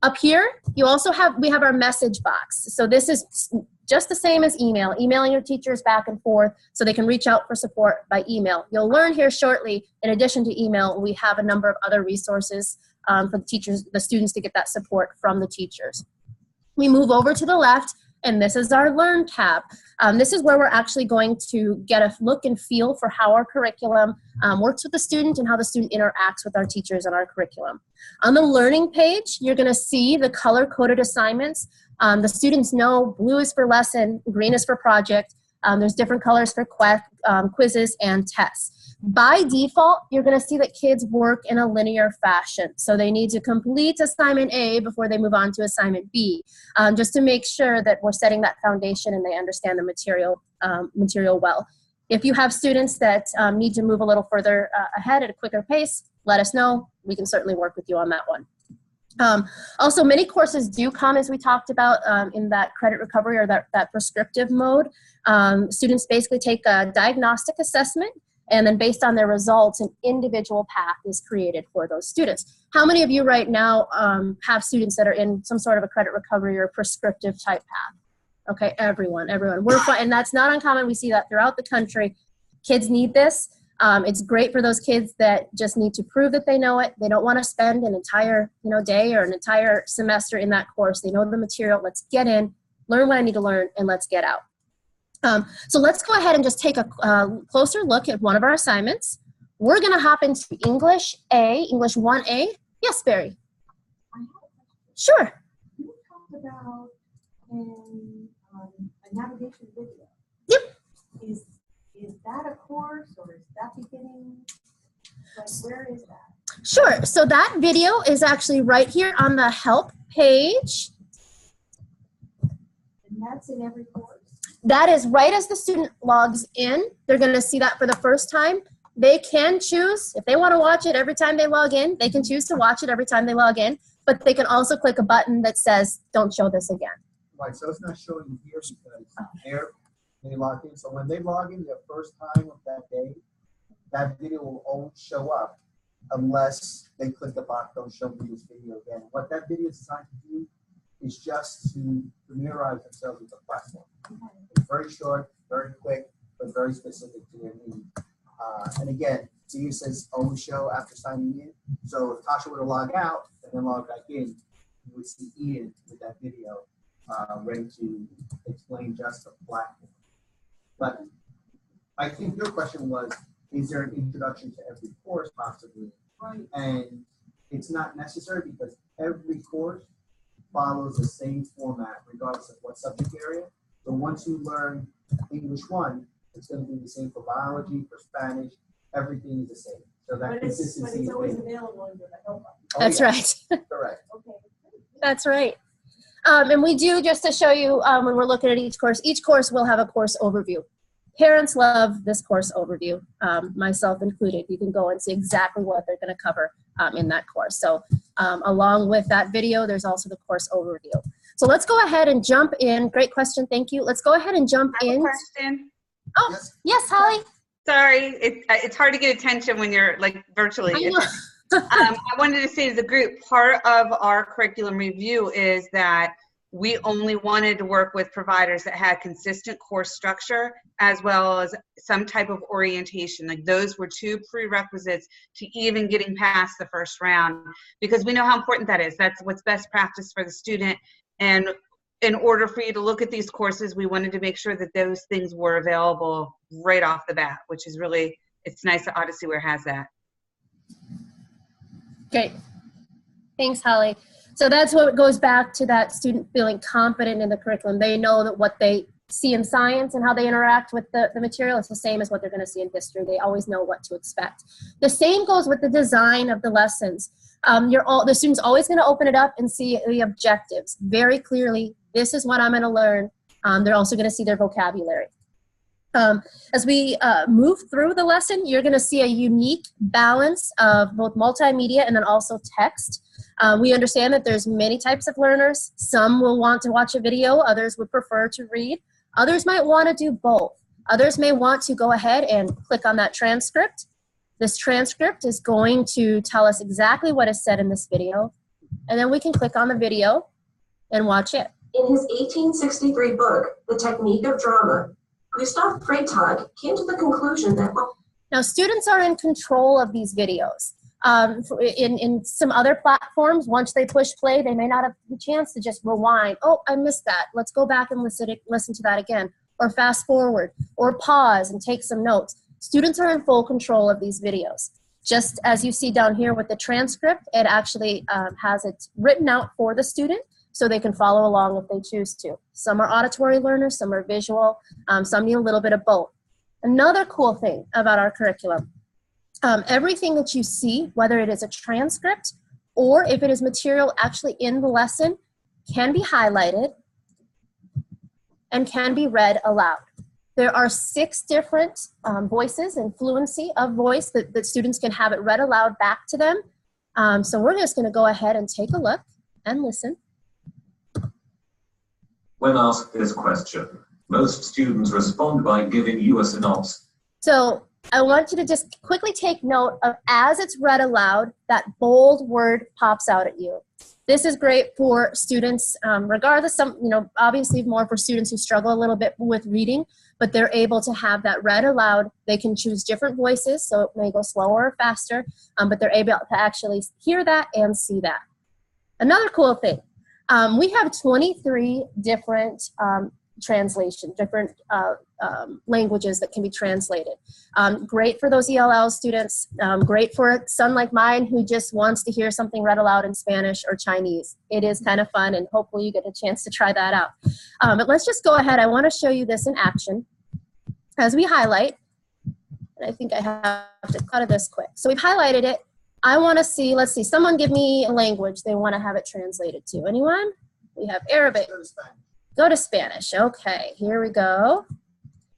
Up here, we have our message box. So this is just the same as emailing your teachers back and forth so they can reach out for support by email. You'll learn here shortly, in addition to email, we have a number of other resources for the students to get that support from the teachers. We move over to the left, and this is our Learn tab. This is where we're actually going to get a look and feel for how our curriculum works with the student and how the student interacts with our teachers and our curriculum. On the Learning page, you're going to see the color-coded assignments. The students know blue is for lesson, green is for project. There's different colors for quizzes and tests. By default, you're going to see that kids work in a linear fashion. So they need to complete assignment A before they move on to assignment B, just to make sure that we're setting that foundation and they understand the material well. If you have students that need to move a little further ahead at a quicker pace, let us know. We can certainly work with you on that one. Also, many courses do come, as we talked about, in that credit recovery or that prescriptive mode. Students basically take a diagnostic assessment, and then based on their results, an individual path is created for those students. How many of you right now have students that are in some sort of a credit recovery or prescriptive type path? Okay, everyone. We're fine, and that's not uncommon. We see that throughout the country. Kids need this. It's great for those kids that just need to prove that they know it. They don't want to spend an entire day or an entire semester in that course. They know the material. Let's get in, learn what I need to learn, and let's get out. So let's go ahead and just take a closer look at one of our assignments. We're going to hop into English 1A. Yes, Barry? Sure. You talked about a navigation video. Yep. Is that a course, or is that beginning? Like, where is that? Sure. So that video is actually right here on the help page. And that's in every course? That is right as the student logs in. They're going to see that for the first time. They can choose, if they want to watch it every time they log in, they can choose to watch it every time they log in, but they can also click a button that says, don't show this again. Right, so it's not showing here because they log in. So when they log in their first time of that day, that video will only show up unless they click the box, don't show me this video again. What that video is designed to do is just to familiarize themselves with the platform. It's very short, very quick, but very specific to their need. And again, see it says only show after signing in. So if Tasha were to log out and then log back in, you would see Ian with that video ready to explain just the platform. But I think your question was, is there an introduction to every course possibly? Right. And it's not necessary because every course follows the same format regardless of what subject area. So once you learn English 1, it's going to be the same for biology, for Spanish, everything is the same. So that consistency but it's always available under the help button. That's right. Correct. Okay. That's right. And we do, just to show you when we're looking at each course will have a course overview. Parents love this course overview, myself included. You can go and see exactly what they're going to cover in that course. So along with that video, there's also the course overview. So let's go ahead and jump in. Great question. Thank you. Let's go ahead and jump in. Question. Oh, yes, Holly. Sorry, it's hard to get attention when you're like virtually. I wanted to say to the group, part of our curriculum review is that we only wanted to work with providers that had consistent course structure as well as some type of orientation. Like those were 2 prerequisites to even getting past the first round, because we know how important that is. That's what's best practice for the student. And in order for you to look at these courses, we wanted to make sure that those things were available right off the bat, which is really, it's nice that OdysseyWare has that. Great. Thanks, Holly. So that's what goes back to that student feeling confident in the curriculum. They know that what they see in science and how they interact with the material is the same as what they're going to see in history. They always know what to expect. The same goes with the design of the lessons. The student's always going to open it up and see the objectives very clearly. This is what I'm going to learn. They're also going to see their vocabulary. As we move through the lesson, you're going to see a unique balance of both multimedia and then also text. We understand that there's many types of learners. Some will want to watch a video, others would prefer to read. Others might want to do both. Others may want to go ahead and click on that transcript. This transcript is going to tell us exactly what is said in this video, and then we can click on the video and watch it. In his 1863 book, The Technique of Drama, Gustav Freytag came to the conclusion that... Now, students are in control of these videos. In some other platforms, once they push play, they may not have the chance to just rewind. Oh, I missed that. Let's go back and listen to that again. Or fast forward, or pause and take some notes. Students are in full control of these videos. Just as you see down here with the transcript, it actually has it written out for the student so they can follow along if they choose to. Some are auditory learners, some are visual, some need a little bit of both. Another cool thing about our curriculum, everything that you see, whether it is a transcript or if it is material actually in the lesson, can be highlighted and can be read aloud. There are 6 different voices and fluency of voice that students can have it read aloud back to them. So we're just going to go ahead and take a look and listen. When asked this question, most students respond by giving you a synopsis. So I want you to just quickly take note of, as it's read aloud, that bold word pops out at you. This is great for students, regardless, obviously more for students who struggle a little bit with reading, but they're able to have that read aloud. They can choose different voices, so it may go slower or faster, but they're able to actually hear that and see that. Another cool thing, we have 23 different translation, different languages that can be translated. Great for those ELL students, great for a son like mine who just wants to hear something read aloud in Spanish or Chinese. It is kind of fun, and hopefully you get a chance to try that out. But let's just go ahead. I want to show you this in action as we highlight. And I think I have to cut this quick. So we've highlighted it. I want to see, let's see, someone give me a language they want to have it translated to. Anyone? We have Arabic. Go to Spanish. Okay, here we go.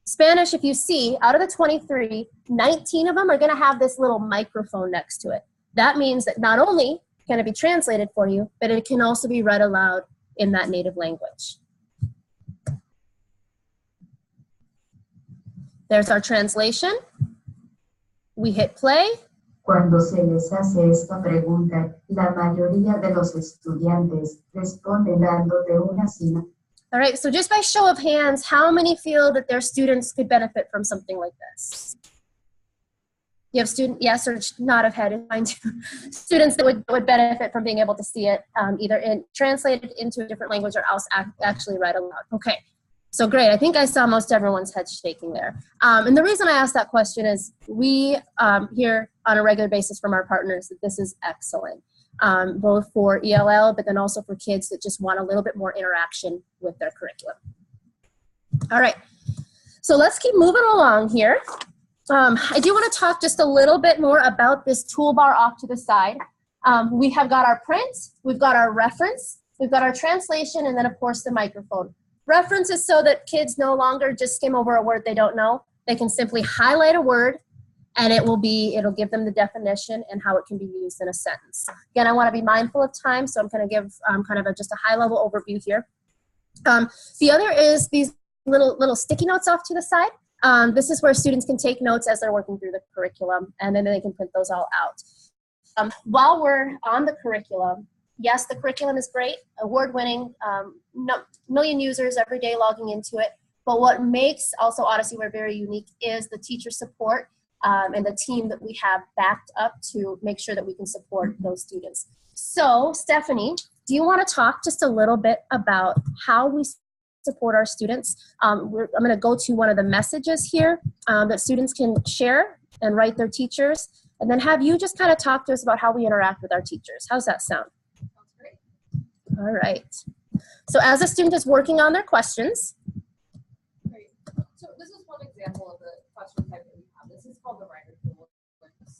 Spanish, if you see, out of the 23, 19 of them are going to have this little microphone next to it. That means that not only can it be translated for you, but it can also be read aloud in that native language. There's our translation. We hit play. Cuando se les hace esta pregunta, la mayoría de los estudiantes responden dándote una señal. All right, so just by show of hands, how many feel that their students could benefit from something like this? You have student, yes or nod of head, fine too. Students that would benefit from being able to see it either translated into a different language or else actually read aloud. Okay, so great. I think I saw most everyone's head shaking there. And the reason I asked that question is we hear on a regular basis from our partners that this is excellent. Both for ELL, but then also for kids that just want a little bit more interaction with their curriculum. All right, so let's keep moving along here. I do want to talk just a little bit more about this toolbar off to the side. We have got our print, we've got our reference, we've got our translation, and then of course the microphone. Reference is so that kids no longer just skim over a word they don't know. They can simply highlight a word, and it'll give them the definition and how it can be used in a sentence. Again, I want to be mindful of time, so I'm going to give just a high-level overview here. The other is these little sticky notes off to the side. This is where students can take notes as they're working through the curriculum, and then they can print those all out. While we're on the curriculum, Yes, the curriculum is great, award-winning, million users every day logging into it. But what makes also OdysseyWare very unique is the teacher support and the team that we have backed up to make sure that we can support those students. So, Stephanie, do you want to talk just a little bit about how we support our students? I'm going to go to one of the messages here that students can share and write their teachers, and then have you just kind of talk to us about how we interact with our teachers. How's that sound? Sounds great. All right. So as a student is working on their questions. Great. So this is one example of the question type that we have. This is called the writer tool.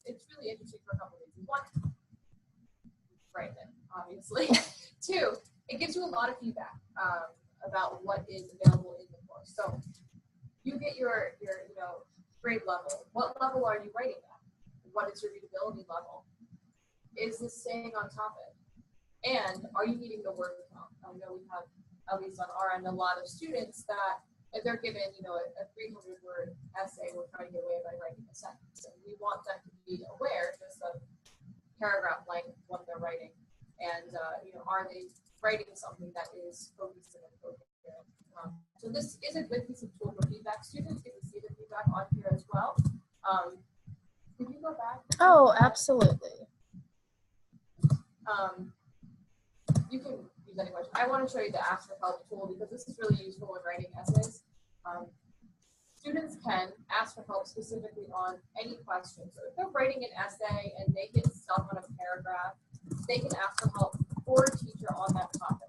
It's really interesting for a couple of reasons. One, write it, obviously. Two, it gives you a lot of feedback about what is available in the course. So you get your grade level. What level are you writing at? What is your readability level? Is this staying on topic? And are you meeting the word count? I know we have, at least on our end, a lot of students that if they're given, a 300-word essay, we're trying to get away by writing a sentence. And we want them to be aware just of paragraph length when they're writing. And, are they writing something that is focused and appropriate? So this is a good piece of tool for feedback. Students get to see the feedback on here as well. Could you go back? Oh, absolutely. You can use any question. I want to show you the Ask for Help tool because this is really useful when writing essays. Students can ask for help specifically on any question. So if they're writing an essay and they get stuck on a paragraph, they can ask for help for a teacher on that topic.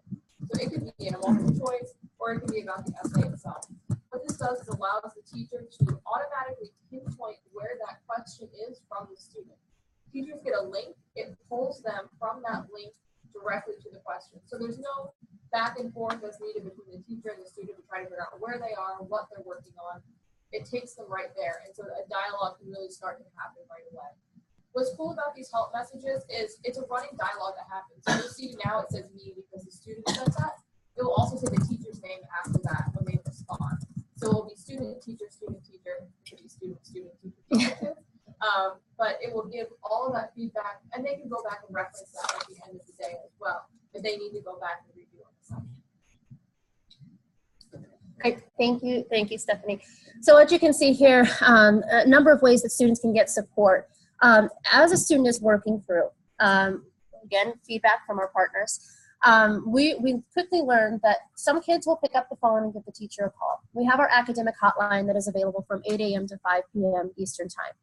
So it could be in a multiple choice or it could be about the essay itself. What this does is allows the teacher to automatically pinpoint where that question is from the student. Teachers get a link, it pulls them from that link directly to the question. So there's no back and forth that's needed between the teacher and the student to try to figure out where they are, what they're working on. It takes them right there. And so a dialogue can really start to happen right away. What's cool about these help messages is it's a running dialogue that happens. So you'll see now it says me because the student says that. It will also say the teacher's name after that when they respond. So it will be student, teacher, student, teacher. It could be student, student, teacher, teacher. But it will give all of that feedback, and they can go back and reference that at the end of the day as well, if they need to go back and review on the section. Great, thank you, Stephanie. So what you can see here, a number of ways that students can get support. As a student is working through, again, feedback from our partners, we quickly learned that some kids will pick up the phone and give the teacher a call. We have our academic hotline that is available from 8 a.m. to 5 p.m. Eastern time.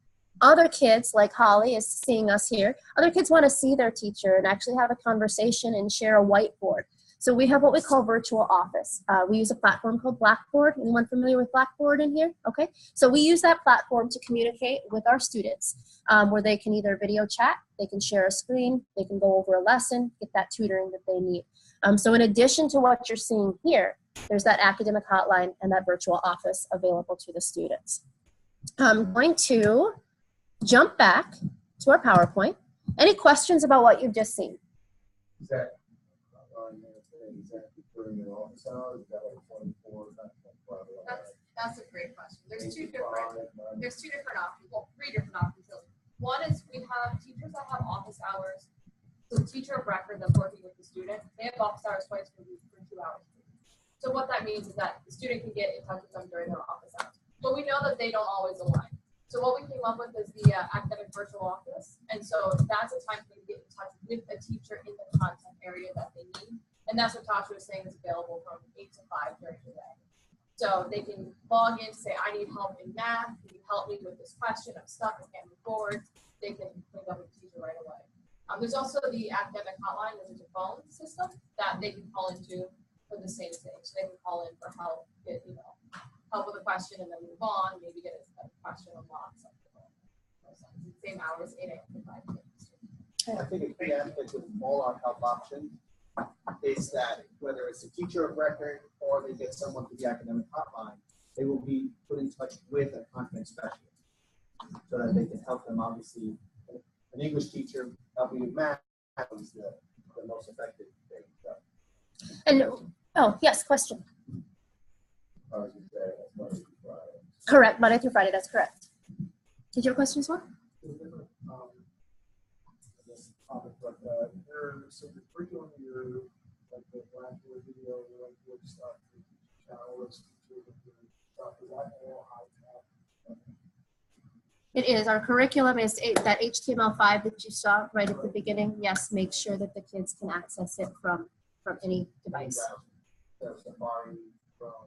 Other kids, like Holly is seeing us here, other kids want to see their teacher and actually have a conversation and share a whiteboard. So we have what we call virtual office. We use a platform called Blackboard. Anyone familiar with Blackboard in here? Okay, so we use that platform to communicate with our students where they can either video chat, they can share a screen, they can go over a lesson, get that tutoring that they need. So in addition to what you're seeing here, there's that academic hotline and that virtual office available to the students. I'm going to jump back to our PowerPoint. Any questions about what you've just seen? That's a great question. There's two different options. Well, three different options. One is we have teachers that have office hours. So the teacher of record that's working with the student, they have office hours twice per week for 2 hours. So what that means is that the student can get in touch with them during their office hours. But we know that they don't always align. So what we came up with is the academic virtual office. And so that's a time for them to get in touch with a teacher in the content area that they need. And that's what Tasha was saying is available from 8 to 5 during the day. So they can log in, say, I need help in math. Can you help me with this question? I'm stuck, I can't move forward. They can link up with the teacher right away. There's also the academic hotline, which is a phone system that they can call into for the same thing. So they can call in for help, get, help with a question and then move on, maybe get a question unlocked. Same hours, 8 a.m. to 5 p.m. I think a key aspect with all our help options is that whether it's a teacher of record or they get someone to the academic hotline, they will be put in touch with a content specialist so that they can help them. Obviously, an English teacher helping with math is the most effective thing. And, oh, yes, question. Correct, Monday through Friday, that's correct. Did you have a question as well? topic, but so the curriculum, your like the Blackboard video, the Whiteboard stuff, the channel list, stuff, is that all high tech? It is. Our curriculum is that HTML5 that you saw right at the beginning. Yes, make sure that the kids can access it from any device. That's the body from,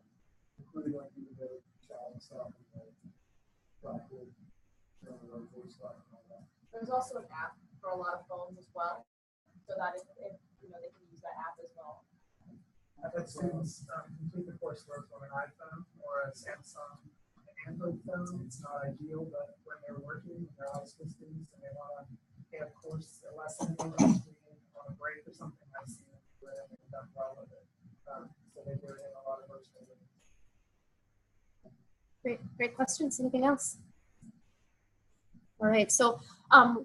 including like the channel stuff, and the Blackboard, the Whiteboard stuff, and all that. There's also an app for a lot of phones as well, so that if you know, they can use that app as well. I've had students complete the coursework on an iPhone or a Samsung Android phone. It's not ideal, but when they're working, they're high school students and they want to have course a lesson on a break or something, I see them do it and they've done well with it. So they do it in a lot of virtual meetings. Great questions. Anything else? All right, so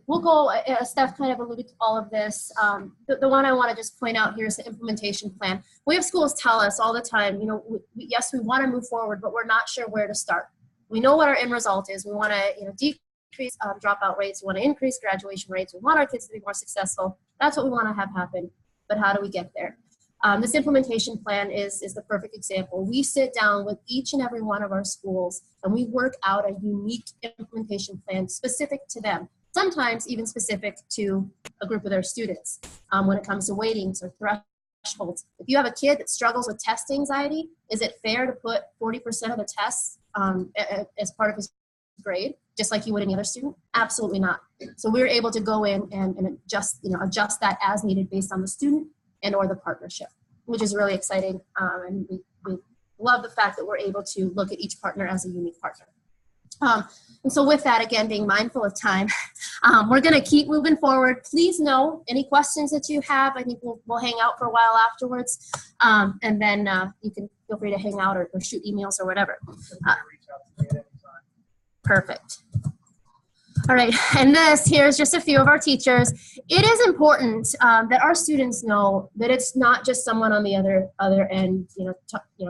we'll go, Steph kind of alluded to all of this. The one I want to just point out here is the implementation plan. We have schools tell us all the time, you know, yes, we want to move forward, but we're not sure where to start. We know what our end result is. We want to, you know, decrease dropout rates. We want to increase graduation rates. We want our kids to be more successful. That's what we want to have happen. But how do we get there? This implementation plan is the perfect example. We sit down with each and every one of our schools and we work out a unique implementation plan specific to them, sometimes even specific to a group of their students when it comes to weightings or thresholds. If you have a kid that struggles with test anxiety, is it fair to put 40% of the tests as part of his grade, just like you would any other student? Absolutely not. So we're able to go in and adjust that as needed based on the student and or the partnership, which is really exciting. And we love the fact that we're able to look at each partner as a unique partner. And so with that, again, being mindful of time, we're gonna keep moving forward. Please know any questions that you have. I think we'll hang out for a while afterwards. And then you can feel free to hang out or shoot emails or whatever. Perfect. All right, and here's just a few of our teachers. It is important that our students know that it's not just someone on the other end,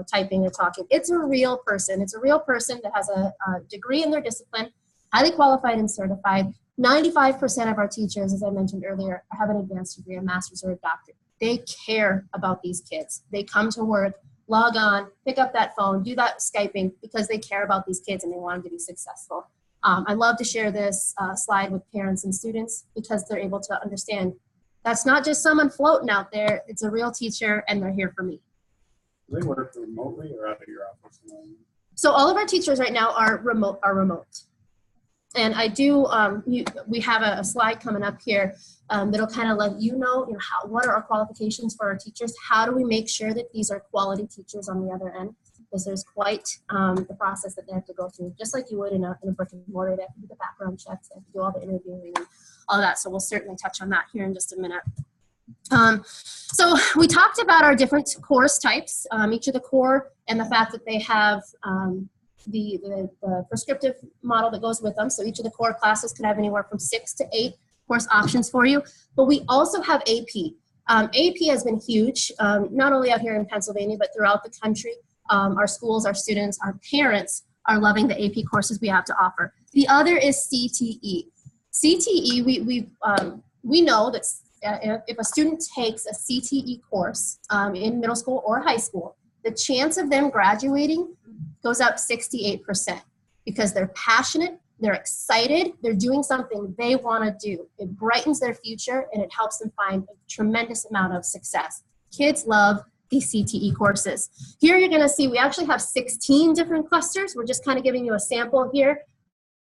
typing or talking. It's a real person. It's a real person that has a degree in their discipline, highly qualified and certified. 95% of our teachers, as I mentioned earlier, have an advanced degree, a master's or a doctorate. They care about these kids. They come to work, log on, pick up that phone, do that Skyping because they care about these kids and they want them to be successful. I love to share this slide with parents and students because they're able to understand that's not just someone floating out there. It's a real teacher and they're here for me. Do they work remotely or out of your office? So all of our teachers right now are remote. And I do, we have a slide coming up here that'll kind of let you know, what are our qualifications for our teachers? How do we make sure that these are quality teachers on the other end? Because there's quite the process that they have to go through, just like you would in a brick and mortar. They have to do the background checks, they have to do all the interviewing and all that. So we'll certainly touch on that here in just a minute. So we talked about our different course types, each of the core and the fact that they have the prescriptive model that goes with them. So each of the core classes could have anywhere from 6 to 8 course options for you. But we also have AP. AP has been huge, not only out here in Pennsylvania, but throughout the country. Our schools, our students, our parents are loving the AP courses we have to offer. The other is CTE. CTE, we know that if a student takes a CTE course in middle school or high school, the chance of them graduating goes up 68% because they're passionate, they're excited, they're doing something they want to do. It brightens their future and it helps them find a tremendous amount of success. Kids love these CTE courses. Here you're going to see we actually have 16 different clusters. We're just kind of giving you a sample here.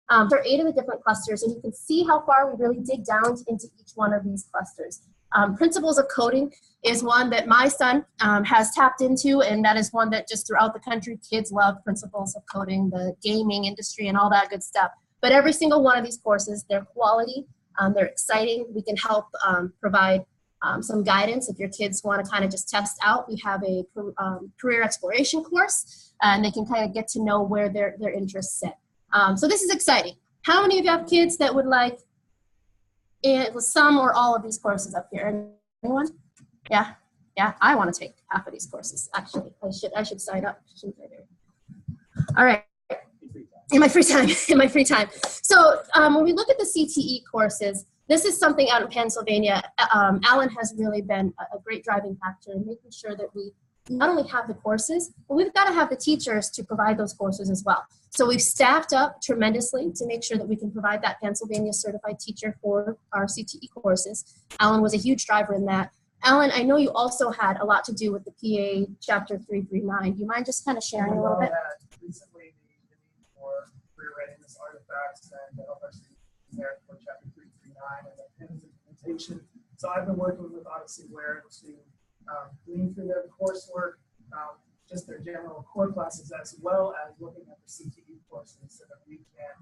There are 8 of the different clusters, and you can see how far we really dig down into each one of these clusters. Principles of coding is one that my son has tapped into, and that is one that just throughout the country, kids love principles of coding, the gaming industry, and all that good stuff. But every single one of these courses, they're quality, they're exciting. We can help provide some guidance if your kids want to kind of just test out. We have a career exploration course, and they can kind of get to know where their interests sit. So this is exciting. How many of you have kids that would like some or all of these courses up here? Anyone? Yeah, I want to take half of these courses. Actually, I should sign up. All right. In my free time. So when we look at the CTE courses, this is something out in Pennsylvania. Alan has really been a great driving factor in making sure that we not only have the courses, but we've got to have the teachers to provide those courses as well. So we've staffed up tremendously to make sure that we can provide that Pennsylvania certified teacher for our CTE courses. Alan was a huge driver in that. Alan, I know you also had a lot to do with the PA Chapter 339. Do you mind just kind of sharing a little bit? Recently, the need for career readiness artifacts and help our students there for Chapter 339 and the PIMS implementation. So I've been working with OdysseyWare to glean through their coursework, just their general core classes, as well as looking at the CTE courses so that we can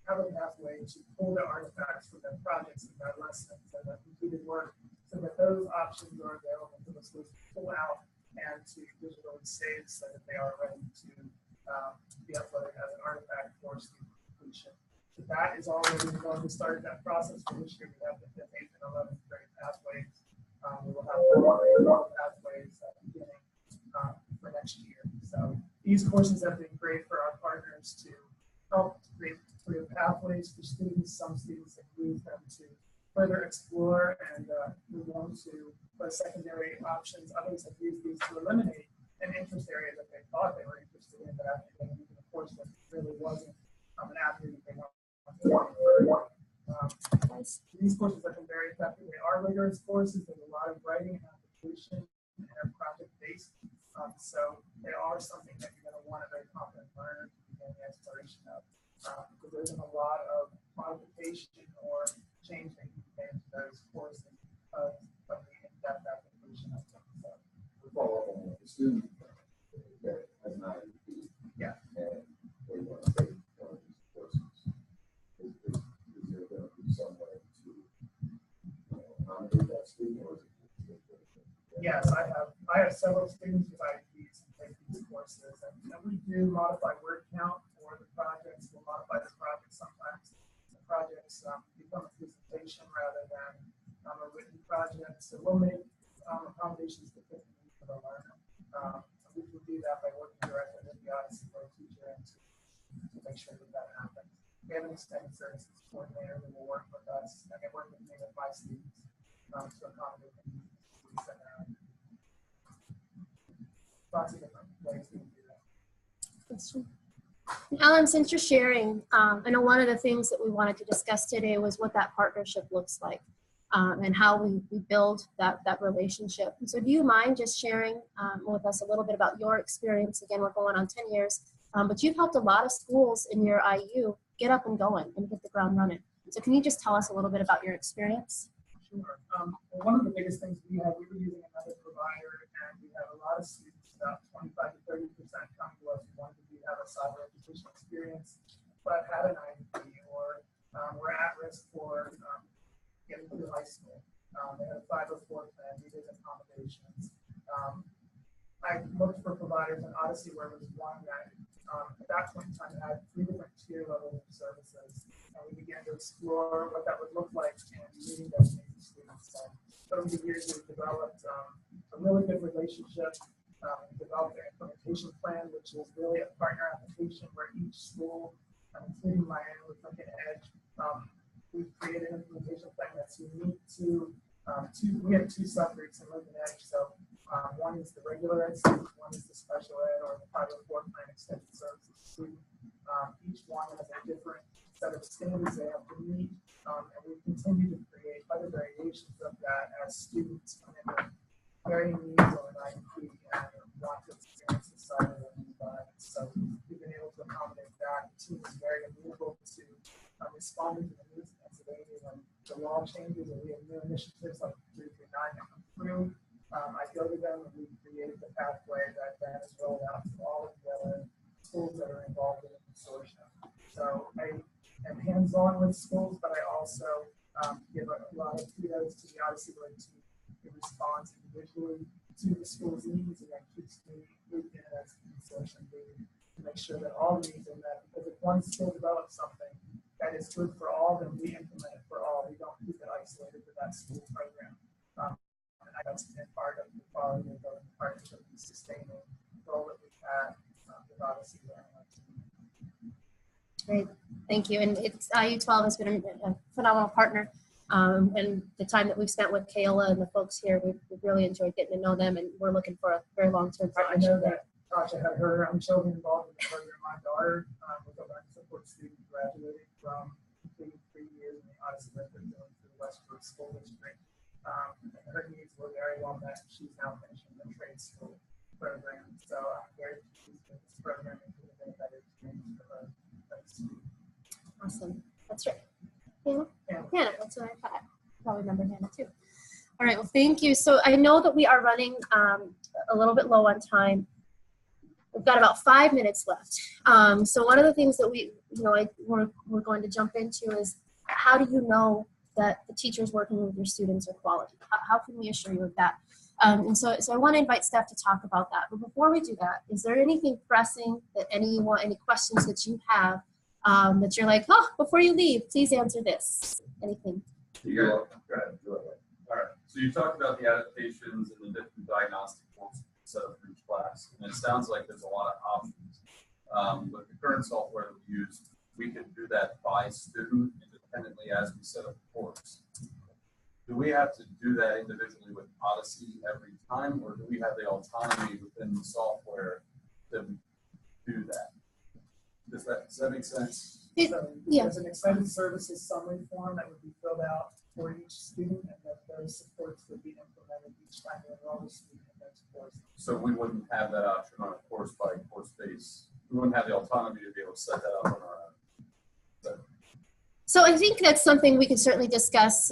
have a pathway to pull their artifacts from their projects and their lessons and their completed work, so that those options are available for the schools to pull out and to digitally save so that they are ready to be uploaded as an artifact for student completion. So that is already going to start that process for this year. We have the 5th, 8th, and 11th grade pathways. We will have 4 pathways beginning for next year. So these courses have been great for our partners to help create clear pathways for students. Some students have used them to further explore and move on to secondary options. Others have used these to eliminate an interest area that they thought they were interested in, but after they used a course that really wasn't an avenue that they wanted to these courses have been very effective. They are rigorous courses. There's a lot of writing and application, and they're project-based. So they are something that you're going to want a very confident learner to begin the exploration of. Because there isn't a lot of modification or change that you can make to those courses of the in-depth application of them. So we follow up on the student that has not yeah. And we want to take these courses. Is there going to be some way to accommodate that student, or is it? Yes, I have several students with IEPs who take these courses, and we do modify word count for the projects. We'll modify the projects sometimes. The projects become a presentation rather than a written project. So we'll make accommodations to fit the needs of the learner. We can do that by working directly with the OdysseyWare teacher and to make sure that that happens. We have an extended services coordinator who will work with us and work with me with my students to accommodate the needs. Lots of different ways we can do that. That's true. Alan, since you're sharing, I know one of the things that we wanted to discuss today was what that partnership looks like and how we build that relationship. And so do you mind just sharing with us a little bit about your experience? Again, we're going on 10 years, but you've helped a lot of schools in your IU get up and going and hit the ground running. So can you just tell us a little bit about your experience? Sure. Well, one of the biggest things we were using another provider, and we have a lot of students, about 25 to 30% come to us who want to have a cyber education experience, but had an IEP or were at risk for getting through high school. They had a 504 plan, needed accommodations. I looked for providers, and OdysseyWare was one that at that point in time had 3 different tier levels of services. And we began to explore what that would look like in meeting those needs students. And over the years, we've developed a really good relationship. We developed an implementation plan, which is really a partner application where each school, including Miami with Lincoln Edge, we've created an implementation plan that's unique to we have 2 subgroups in Lincoln Edge. So one is the regular ed student, one is the special ed or the 504 plan extended services student. Each one has a different set of standards they have to meet, and we continue to create other variations of that as students come in with varying needs on an IEP and want to experience the cyber environment. So we've been able to accommodate that. The team is very amenable to responding to the needs of Pennsylvania when the law changes and we have new initiatives like 339 that come through. I go to them and we create the pathway that then is rolled out to all of the other schools that are involved in the consortium. So I am hands-on with schools, but I also give a lot of kudos to the OdysseyWare team who responds individually to the school's needs, and that keeps me looped in as a consortium lead to make sure that all needs are met. Because if one school develops something that is good for all, then we implement it for all. We don't keep it isolated to that school program. And that's been part of the quality of the partnership and sustaining role that we've had with OdysseyWare. Great. Thank you. And it's IU12 has been a phenomenal partner. And the time that we've spent with Kayla and the folks here, we've really enjoyed getting to know them, and we're looking for a very long-term I partnership. know that Tasha had her children involved in the program. My daughter was a learning support student, graduated from completing 3 years in the Odyssey Method to the Westbrook School District. And her needs were very well met. She's now finishing the trade school program. So I'm very pleased with this program and doing a better experience for her. Awesome. That's right. Hannah, that's what I thought. I probably remember Hannah too. All right, well, thank you. So I know that we are running a little bit low on time. We've got about 5 minutes left. So one of the things that we're going to jump into is, how do you know that the teachers working with your students are quality? How can we assure you of that? And so I want to invite Steph to talk about that. But before we do that, is there anything pressing that any questions that you have that you're like, oh, before you leave, please answer this? Anything? Go ahead. All right. So you talked about the adaptations and the different diagnostic tools set up for each class, and it sounds like there's a lot of options. With the current software that we use, we can do that by student independently as we set up the course. Do we have to do that individually with Odyssey every time, or do we have the autonomy within the software to do that? Does that make sense? There's an extended services summary form that would be filled out for each student, and then those supports would be implemented each time they enroll a student in those courses. So we wouldn't have that option on a course by course basis. We wouldn't have the autonomy to be able to set that up on our own. So I think that's something we could certainly discuss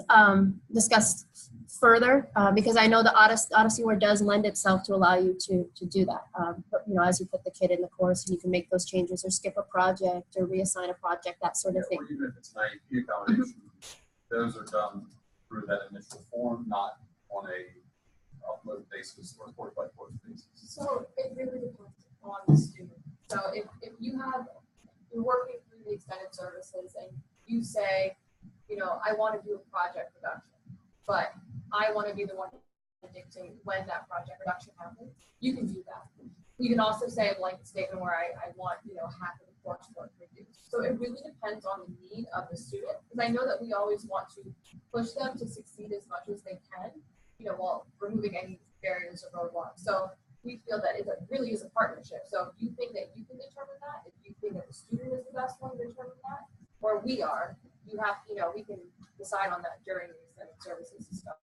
further, because I know the OdysseyWare does lend itself to allow you to do that. But, as you put the kid in the course, and you can make those changes or skip a project or reassign a project, that sort of thing. Or even if it's an IEP accommodation, those are done through that initial form, not on a upload basis or course by course basis. So it really depends on the student. So if you're working through the extended services and you say, I want to do a project production, but I want to be the one predicting when that project production happens, you can do that. You can also say a blanket statement where I want, half of the coursework reduced. So it really depends on the need of the student, because I know that we always want to push them to succeed as much as they can, while removing any barriers or roadblocks. So we feel that it really is a partnership. So if you think that you can determine that, if you think that the student is the best one to determine that, or we are, you have, we can decide on that during the extended services and stuff.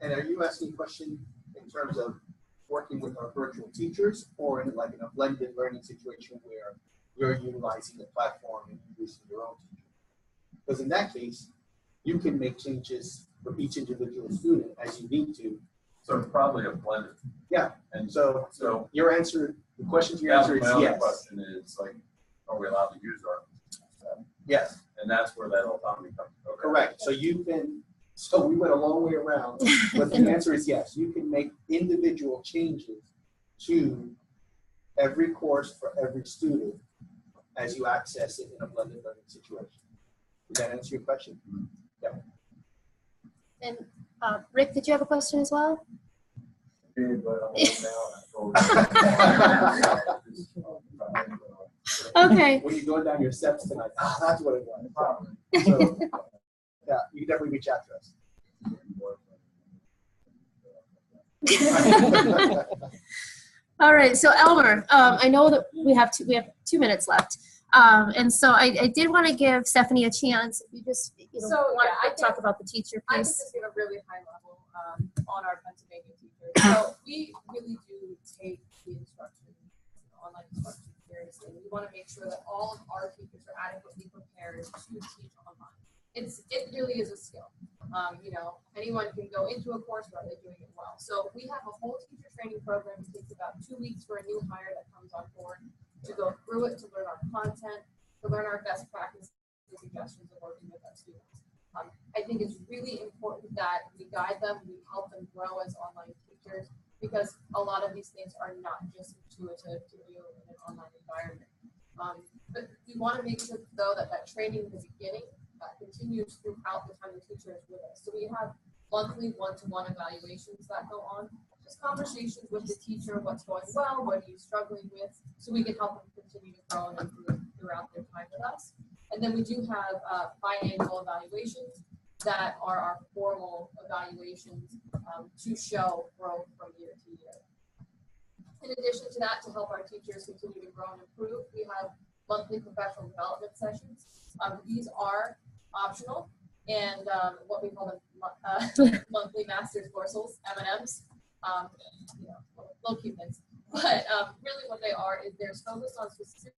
And are you asking a question in terms of working with our virtual teachers, or in a blended learning situation where you're utilizing the platform and using your own teacher? Because in that case, you can make changes for each individual student as you need to. So probably a blended. Yeah. And so your answer, the question to your answer is my yes. other question is are we allowed to use our? Yes. And that's where that autonomy comes. Okay. Correct. So we went a long way around, but the answer is yes. You can make individual changes to every course for every student as you access it in a blended learning situation. Does that answer your question? Mm-hmm. Yeah. And Rick, did you have a question as well? Okay. When you're going down your steps tonight, that's what it was. So, yeah, you can definitely reach out to us. All right, so Elmer, I know that we have 2 minutes left, and so I did want to give Stephanie a chance. If you just want to talk about the teacher piece. I can just give a really high level on our Pennsylvania teachers. So we really do take the instruction, online instruction seriously. We want to make sure that all of our teachers are adequately prepared to teach online. It really is a skill. Anyone can go into a course, but are they doing it well? So we have a whole teacher training program. It takes about 2 weeks for a new hire that comes on board to go through it, to learn our content, to learn our best practices, suggestions of working with our students. I think it's really important that we guide them, we help them grow as online teachers, because a lot of these things are not just intuitive to do in an online environment. But we want to make sure, though, that training in the beginning continues throughout the time the teacher is with us. So we have monthly one-to-one evaluations that go on, just conversations with the teacher, what's going well, what are you struggling with, so we can help them continue to grow and improve throughout their time with us. And then we do have biannual evaluations that are our formal evaluations to show growth from year to year. In addition to that, to help our teachers continue to grow and improve, we have monthly professional development sessions. These are optional, and what we call them monthly master's morsels, M&Ms, you know, little cute things. But really what they are is they're focused on specific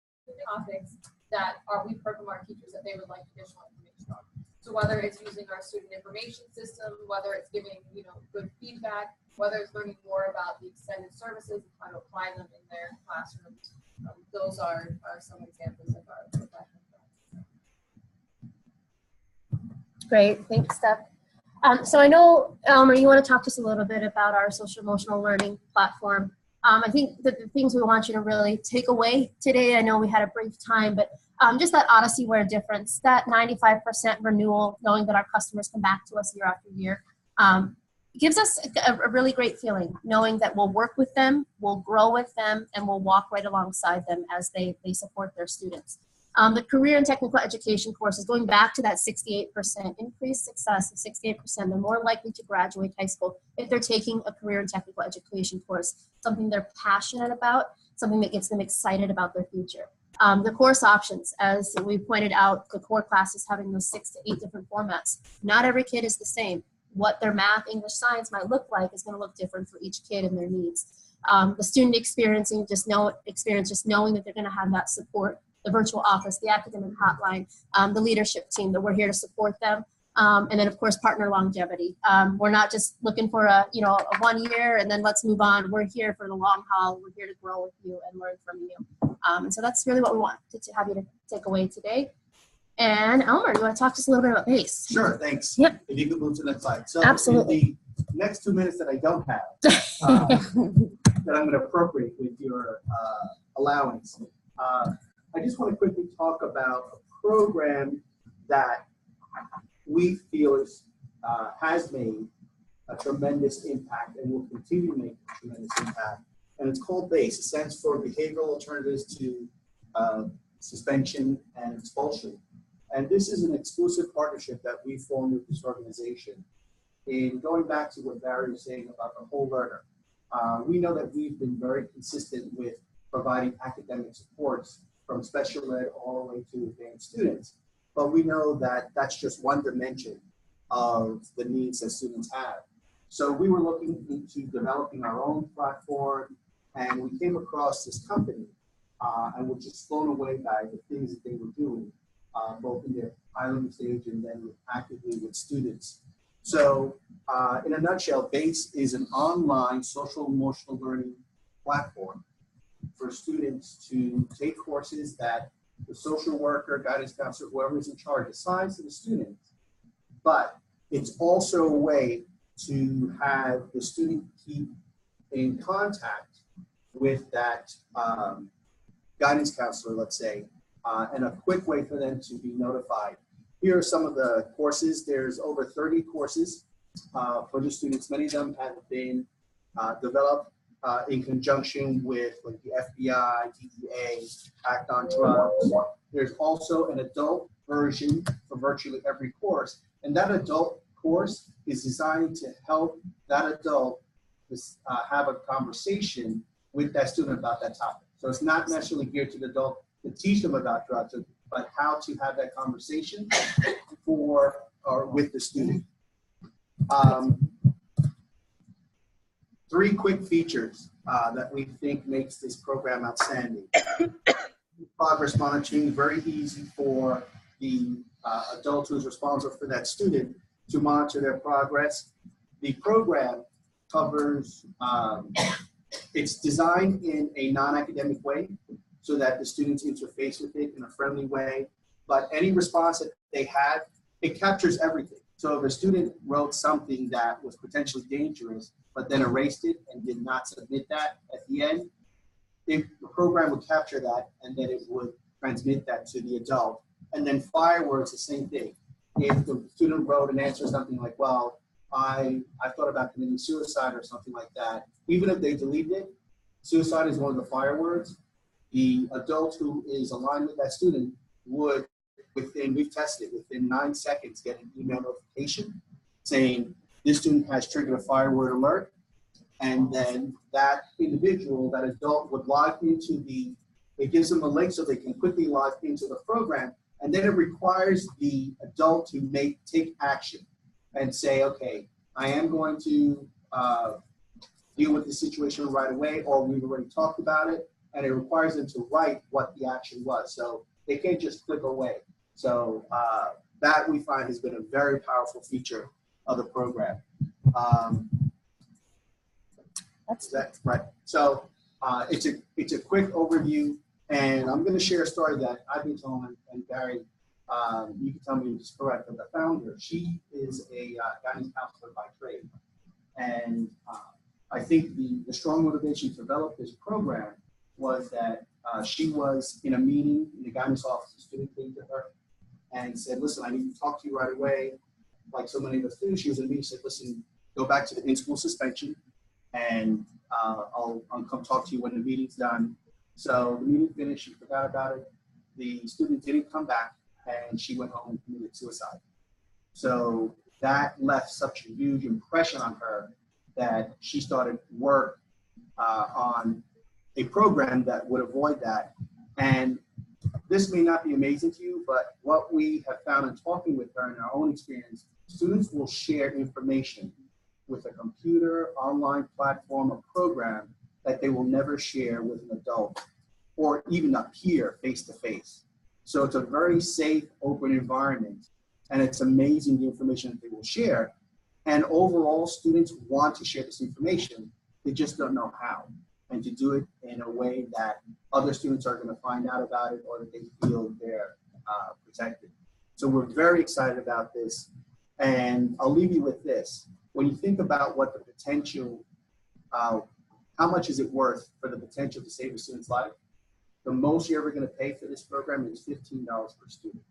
topics that we heard from our teachers that they would like additional information on. So whether it's using our student information system, whether it's giving, you know, good feedback, whether it's learning more about the extended services and how to apply them in their classrooms, those are some examples of our professional development. Great, thanks, Steph. So I know, Elmer, you want to talk to us a little bit about our social emotional learning platform. I think that the things we want you to really take away today, I know we had a brief time, but just that Odysseyware difference, that 95% renewal, knowing that our customers come back to us year after year, gives us a really great feeling, knowing that we'll work with them, we'll grow with them, and we'll walk right alongside them as they support their students. The career and technical education courses, going back to that 68% increased success of 68%, they're more likely to graduate high school if they're taking a career and technical education course, something they're passionate about, something that gets them excited about their future. The course options, as we pointed out, the core classes having those 6 to 8 different formats. Not every kid is the same. What their math, English, science might look like is going to look different for each kid and their needs. The student experience, just knowing that they're going to have that support, the virtual office, the academic hotline, the leadership team, that we're here to support them. And then of course, partner longevity. We're not just looking for a 1 year and then let's move on. We're here for the long haul. We're here to grow with you and learn from you. And so that's really what we want to have you to take away today. And Elmer, you want to talk to us a little bit about BASE? Sure, thanks. Yep. If you could move to the next slide. So absolutely. In the next 2 minutes that I don't have, that I'm going to appropriate with your allowance, I just want to quickly talk about a program that we feel has made a tremendous impact and will continue to make a tremendous impact. And it's called BASE. It stands for Behavioral Alternatives to Suspension and Expulsion. And this is an exclusive partnership that we formed with this organization. In going back to what Barry was saying about the whole learner, we know that we've been very consistent with providing academic supports from special ed all the way to advanced students. But we know that that's just one dimension of the needs that students have. So we were looking into developing our own platform, and we came across this company and were just blown away by the things that they were doing, both in their piloting stage and then actively with students. So in a nutshell, BASE is an online social emotional learning platform for students to take courses that the social worker, guidance counselor, whoever is in charge assigns to the students. But it's also a way to have the student keep in contact with that guidance counselor, let's say, and a quick way for them to be notified. Here are some of the courses. There's over 30 courses for the students. Many of them have been developed in conjunction with like the FBI, DEA, Act on Drugs. There's also an adult version for virtually every course. And that adult course is designed to help that adult have a conversation with that student about that topic. So it's not necessarily geared to the adult to teach them about drugs, but how to have that conversation for or with the student. 3 quick features that we think makes this program outstanding. Progress monitoring, very easy for the adult who's responsible for that student to monitor their progress. The program covers, it's designed in a non-academic way so that the students interface with it in a friendly way, but any response that they have, it captures everything. So if a student wrote something that was potentially dangerous, but then erased it and did not submit that at the end, the program would capture that and then it would transmit that to the adult. And then fireworks, the same thing. If the student wrote an answer something like, well, I thought about committing suicide or something like that, even if they deleted it, suicide is one of the firewords. The adult who is aligned with that student would we've tested it, within 9 seconds, get an email notification saying this student has triggered a fire word alert. And then that individual, that adult, would log into it gives them a link so they can quickly log into the program. And then it requires the adult to take action and say, okay, I am going to deal with the situation right away, or we've already talked about it. And it requires them to write what the action was. So they can't just click away. So that we find has been a very powerful feature of the program. That's right. So it's a quick overview, and I'm going to share a story that I've been told, and Barry, you can tell me if it's correct, but the founder, she is a guidance counselor by trade. And I think the strong motivation to develop this program was that she was in a meeting in the guidance office. A student came to her and said, listen, I need to talk to you right away. Like so many of the students, she was in a meeting, said, listen, go back to the in-school suspension, and I'll come talk to you when the meeting's done. So the meeting finished, she forgot about it. The student didn't come back, and she went home and committed suicide. So that left such a huge impression on her that she started work on a program that would avoid that. And this may not be amazing to you, but what we have found in talking with her in our own experience, students will share information with a computer, online platform, or program that they will never share with an adult or even a peer face-to-face. So it's a very safe, open environment, and it's amazing the information that they will share. And overall, students want to share this information, they just don't know how, and to do it in a way that other students are going to find out about it or that they feel they're protected. So we're very excited about this, and I'll leave you with this. When you think about what the potential, how much is it worth for the potential to save a student's life? The most you're ever going to pay for this program is $15 per student.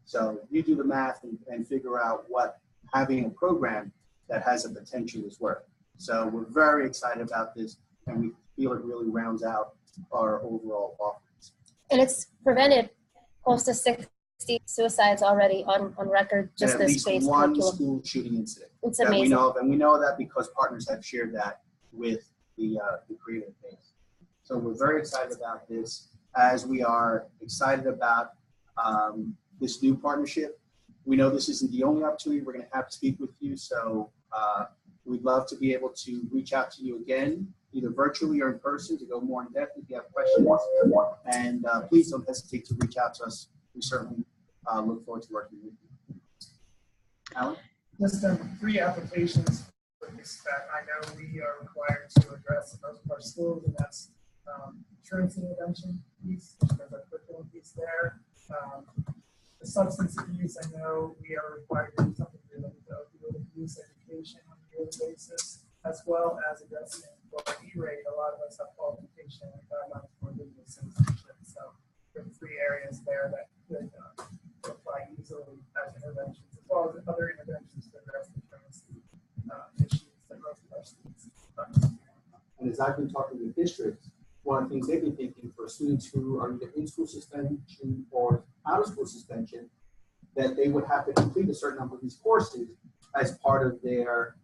So you do the math and figure out what having a program that has a potential is worth. So we're very excited about this, and we feel it really rounds out our overall offerings. And it's prevented close to 60 suicides already on record, just this space one curriculum. school shooting incident It's that amazing. we know of, and we know that because partners have shared that with the creative base. So we're very excited about this, as we are excited about this new partnership. We know this isn't the only opportunity we're going to have to speak with you, so we'd love to be able to reach out to you again, either virtually or in person, to go more in depth if you have questions. And please don't hesitate to reach out to us. We certainly look forward to working with you. Alan? Just 3 applications that I know we are required to address in most of our schools, and that's truancy intervention piece. There's a curriculum piece there. The substance abuse, I know we are required to do something related to opioid abuse education on a yearly basis, as well as addressing for E-rate. A lot of us have qualification and guidelines for legal citizenship. So there are 3 areas there that could apply easily as interventions, as well as other interventions to address the truancy issues that most of our students face. And as I've been talking with districts, one of the things they've been thinking for students who are either in school suspension or out of school suspension, that they would have to complete a certain number of these courses as part of their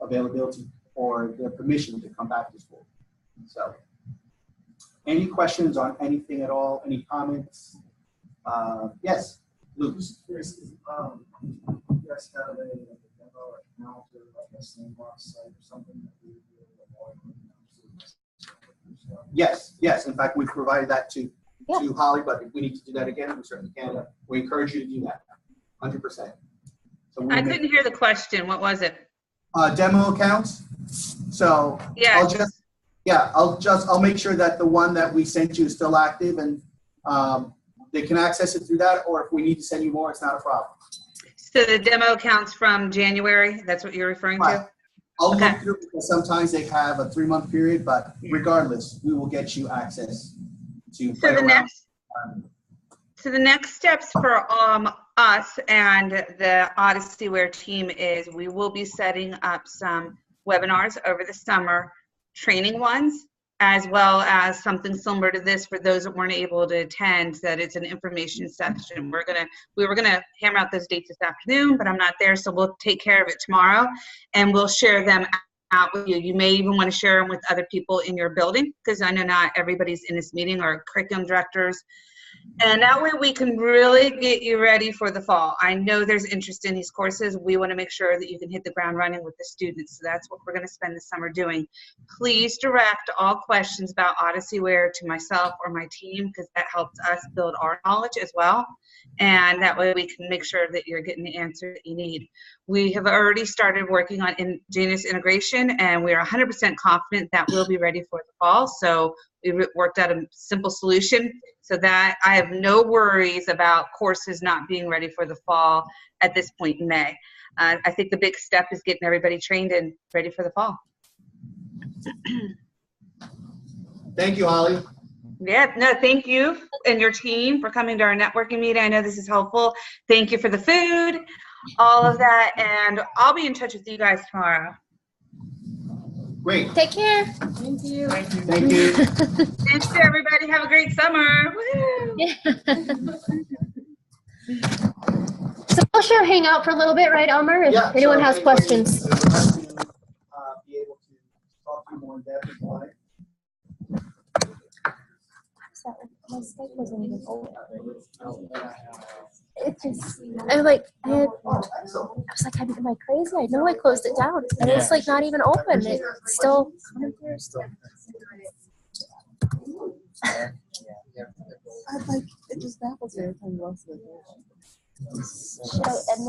availability or their permission to come back to school. So, any questions on anything at all? Any comments? Yes, Luke. Just curious, you guys have a demo account or like a sandbox site or something that we would be able to log in? Yes. In fact, we've provided that to Holly, but if we need to do that again, we certainly can. We encourage you to do that, 100%. So I couldn't hear the question. What was it? Demo accounts. So yeah. I'll make sure that the one that we sent you is still active, and they can access it through that, or if we need to send you more, it's not a problem. So the demo accounts from January, that's what you're referring to? I'll look through, because sometimes they have a 3-month period, but regardless, we will get you access to play around. So the next steps for us and the OdysseyWare team is we will be setting up some webinars over the summer, training ones as well as something similar to this for those that weren't able to attend, that it's an information session. We were gonna hammer out those dates this afternoon, but I'm not there, so we'll take care of it tomorrow, and we'll share them out with you. You may even want to share them with other people in your building, because I know not everybody's in this meeting, or curriculum directors. And that way we can really get you ready for the fall. I know there's interest in these courses. We want to make sure that you can hit the ground running with the students. So that's what we're going to spend the summer doing. Please direct all questions about OdysseyWare to myself or my team, because that helps us build our knowledge as well. And that way we can make sure that you're getting the answer that you need. We have already started working on Genius integration, and we are 100% confident that we'll be ready for the fall. So we worked out a simple solution so that I have no worries about courses not being ready for the fall at this point in May. I think the big step is getting everybody trained and ready for the fall. Thank you, Holly. Yeah, no, thank you and your team for coming to our networking meeting. I know this is helpful. Thank you for the food, all of that, and I'll be in touch with you guys tomorrow. Great. Take care. Thank you. Thank you. Thanks to everybody. Have a great summer. Woo! So we'll share hangout for a little bit, right, Elmer? If Yeah, anyone so has anybody questions. who would like to, be able to talk to you more in depth about it. My steak wasn't even open. It just, I like, I was like, am I crazy? I know I closed it down, and it's like not even open. It's still coming through. I'd like, it just baffles me every time you walk through the door. Should I end